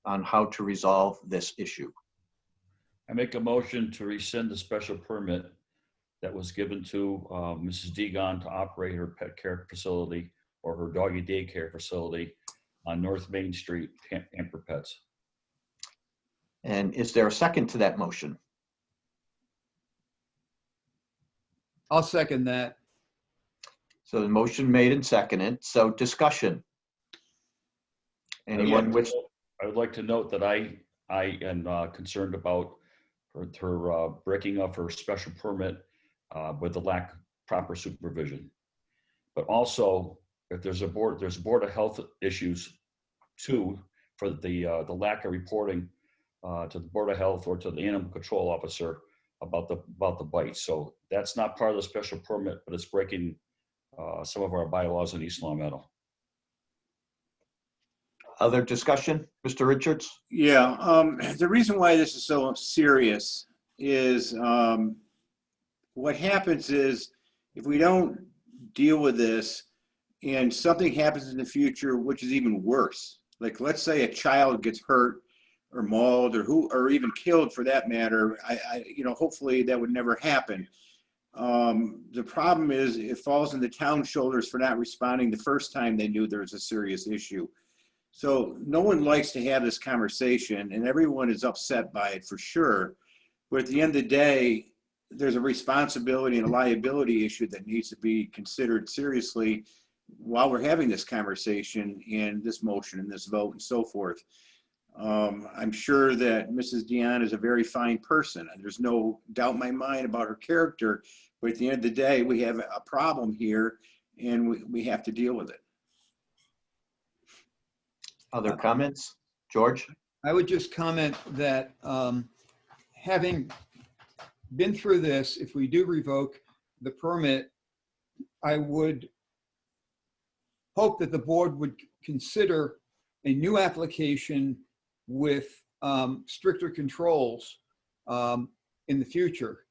A: on how to resolve this issue?
F: I make a motion to rescind the special permit that was given to Mrs. Deegan to operate her pet care facility or her doggy daycare facility on North Main Street, Pamper Pets.
A: And is there a second to that motion?
C: I'll second that.
A: So the motion made and seconded. So discussion. Anyone wish?
F: I would like to note that I am concerned about her breaking of her special permit with the lack of proper supervision. But also, if there's a board of health issues too, for the lack of reporting to the Board of Health or to the animal control officer about the bites. So that's not part of the special permit, but it's breaking some of our bylaws in East Long Meadow.
A: Other discussion, Mr. Richards?
B: Yeah, the reason why this is so serious is what happens is if we don't deal with this and something happens in the future, which is even worse, like let's say a child gets hurt or mauled or even killed for that matter, hopefully that would never happen. The problem is it falls on the town's shoulders for not responding the first time they knew there was a serious issue. So no one likes to have this conversation, and everyone is upset by it for sure. But at the end of the day, there's a responsibility and a liability issue that needs to be considered seriously. while we're having this conversation and this motion and this vote and so forth, I'm sure that Mrs. Dion is a very fine person. And there's no doubt in my mind about her character. But at the end of the day, we have a problem here and we have to deal with it.
A: Other comments? George?
C: I would just comment that having been through this, if we do revoke the permit, I would hope that the board would consider a new application with stricter controls in the future,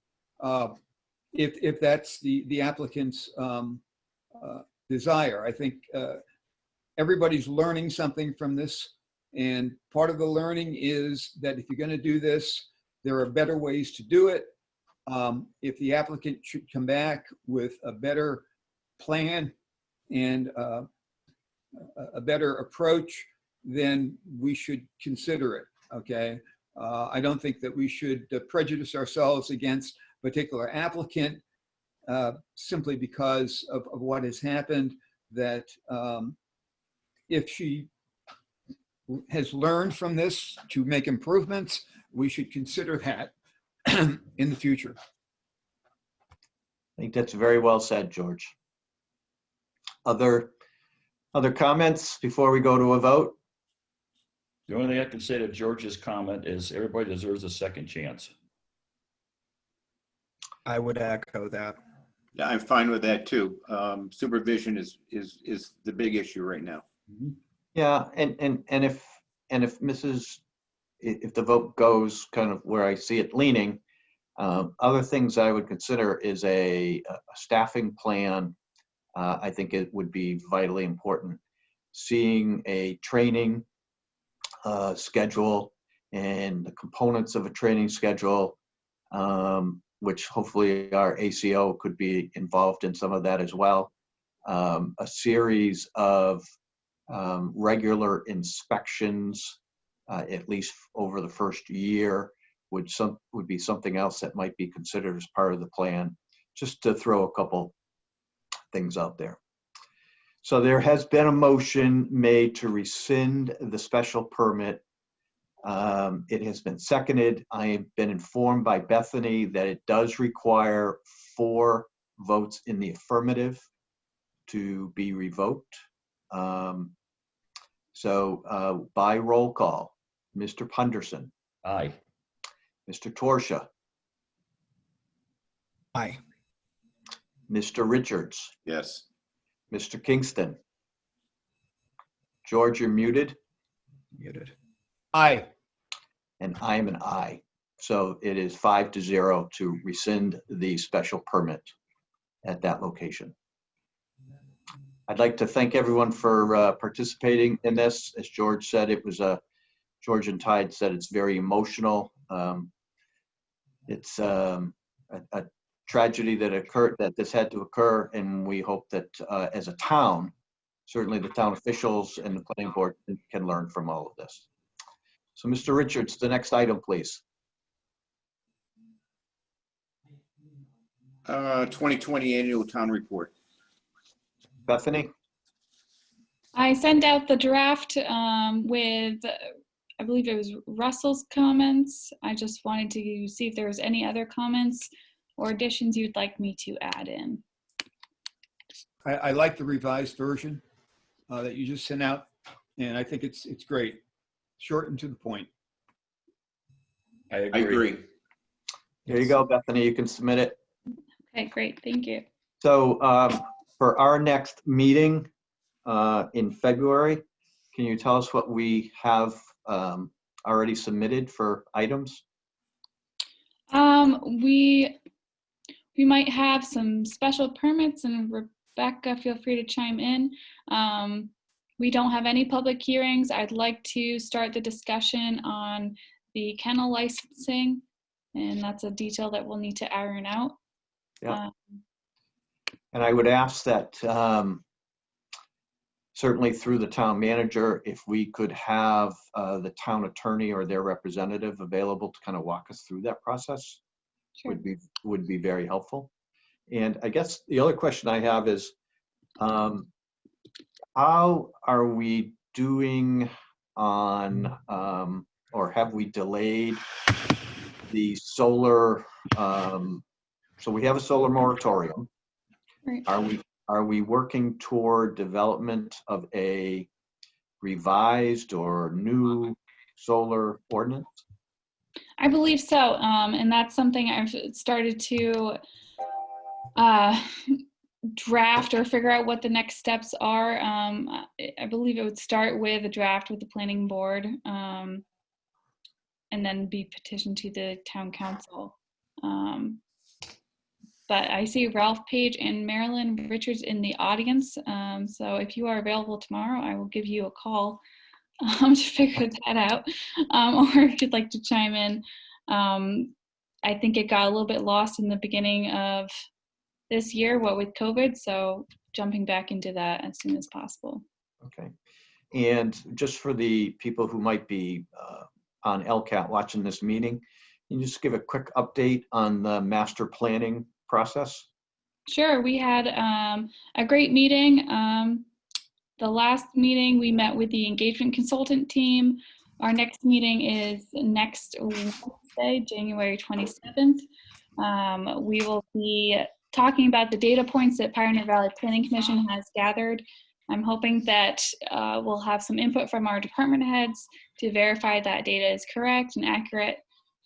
C: if that's the applicant's desire. I think everybody's learning something from this, and part of the learning is that if you're going to do this, there are better ways to do it. If the applicant should come back with a better plan and a better approach, then we should consider it, okay? I don't think that we should prejudice ourselves against a particular applicant simply because of what has happened, that if she has learned from this to make improvements, we should consider that in the future.
A: I think that's very well said, George. Other comments before we go to a vote?
F: The only thing I can say to George's comment is everybody deserves a second chance.
M: I would echo that.
B: Yeah, I'm fine with that too. Supervision is the big issue right now.
A: Yeah, and if the vote goes kind of where I see it leaning, other things I would consider is a staffing plan. I think it would be vitally important. Seeing a training schedule and the components of a training schedule, which hopefully our ACO could be involved in some of that as well. A series of regular inspections, at least over the first year, would be something else that might be considered as part of the plan, just to throw a couple things out there. So there has been a motion made to rescind the special permit. It has been seconded. I have been informed by Bethany that it does require 4 votes in the affirmative to be revoked. So by roll call, Mr. Punderson.
F: Aye.
A: Mr. Torsha.
M: Aye.
A: Mr. Richards.
B: Yes.
A: Mr. Kingston. George, you're muted.
M: Muted.
C: Aye.
A: And I am an aye. So it is 5-0 to rescind the special permit at that location. I'd like to thank everyone for participating in this. As George said, it was George and Tide said it's very emotional. It's a tragedy that occurred, that this had to occur, and we hope that as a town, certainly the town officials and the planning board can learn from all of this. So Mr. Richards, the next item, please.
B: 2020 annual town report.
A: Bethany?
E: I sent out the draft with, I believe it was Russell's comments. I just wanted to see if there was any other comments or additions you'd like me to add in.
C: I like the revised version that you just sent out, and I think it's great. Short and to the point.
F: I agree.
A: There you go, Bethany. You can submit it.
E: Okay, great. Thank you.
A: So for our next meeting in February, can you tell us what we have already submitted for items?
E: We might have some special permits, and Rebecca, feel free to chime in. We don't have any public hearings. I'd like to start the discussion on the kennel licensing, and that's a detail that we'll need to iron out.
A: Yeah. And I would ask that certainly through the town manager, if we could have the town attorney or their representative available to kind of walk us through that process. Sure. would be very helpful. And I guess the other question I have is, How are we doing on, or have we delayed the solar? So we have a solar moratorium.
E: Right.
A: Are we working toward development of a revised or new solar ordinance?
E: I believe so. And that's something I've started to draft or figure out what the next steps are. I believe it would start with a draft with the planning board, and then be petitioned to the town council. But I see Ralph Page and Marilyn Richards in the audience. So if you are available tomorrow, I will give you a call to figure that out. Or if you'd like to chime in. I think it got a little bit lost in the beginning of this year, what with COVID. So jumping back into that as soon as possible.
A: Okay. And just for the people who might be on LCAT watching this meeting, can you just give a quick update on the master planning process?
E: Sure, we had a great meeting. The last meeting we met with the engagement consultant team. Our next meeting is next Wednesday, January 27th. We will be talking about the data points that Pioneer Valley Planning Commission has gathered. I'm hoping that we'll have some input from our department heads to verify that data is correct and accurate.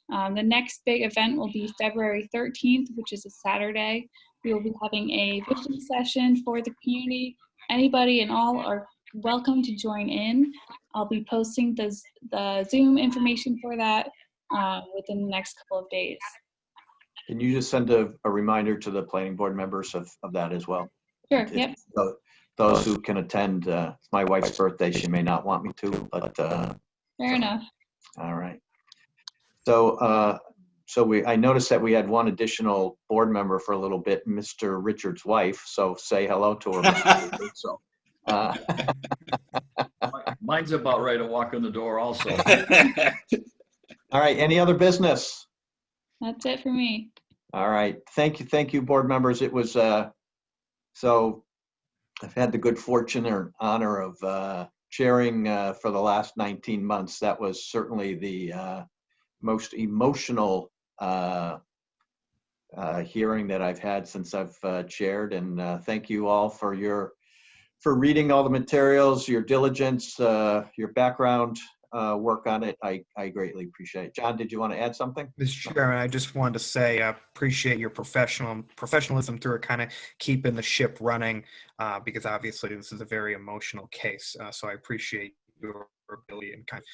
E: The next big event will be February 13th, which is a Saturday. We will be having a vision session for the community. Anybody and all are welcome to join in. I'll be posting the Zoom information for that within the next couple of days.
A: Can you just send a reminder to the planning board members of that as well?
E: Sure, yep.
A: So those who can attend, it's my wife's birthday. She may not want me to, but.
E: Fair enough.
A: All right. So, I noticed that we had one additional board member for a little bit, Mr. Richard's wife. So say hello to her, Mr. Richard. So,
F: Mine's about ready to walk in the door also.
A: all right. Any other business?
E: That's it for me.
A: All right. Thank you, board members. It was, so I've had the good fortune or honor of chairing for the last 19 months. That was certainly the most emotional hearing that I've had since I've chaired. And thank you all for reading all the materials, your diligence, your background work on it. I greatly appreciate it. John, did you want to add something?
M: Mr. Chairman, I just wanted to say appreciate your professionalism through it, kind of keeping the ship running, because obviously this is a very emotional case. So I appreciate your ability in kind of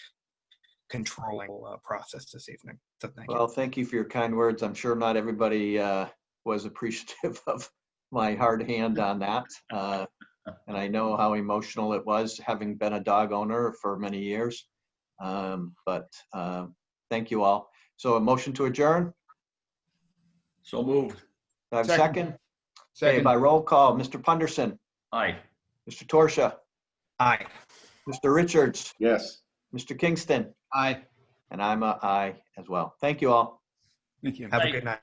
M: controlling the process this evening. So thank you.
A: Well, thank you for your kind words. I'm sure not everybody was appreciative of my hard hand on that. And I know how emotional it was, having been a dog owner for many years. But thank you all. So a motion to adjourn?
F: So moved.
A: Do I have a second?
C: Second.
A: Okay, by roll call, Mr. Punderson,
F: Aye.
A: Mr. Torsia,
M: Aye.
A: Mr. Richards,
B: Yes.
A: Mr. Kingston,
C: Aye.
A: and I'm a aye as well. Thank you all.
C: Thank you.
M: Have a good night.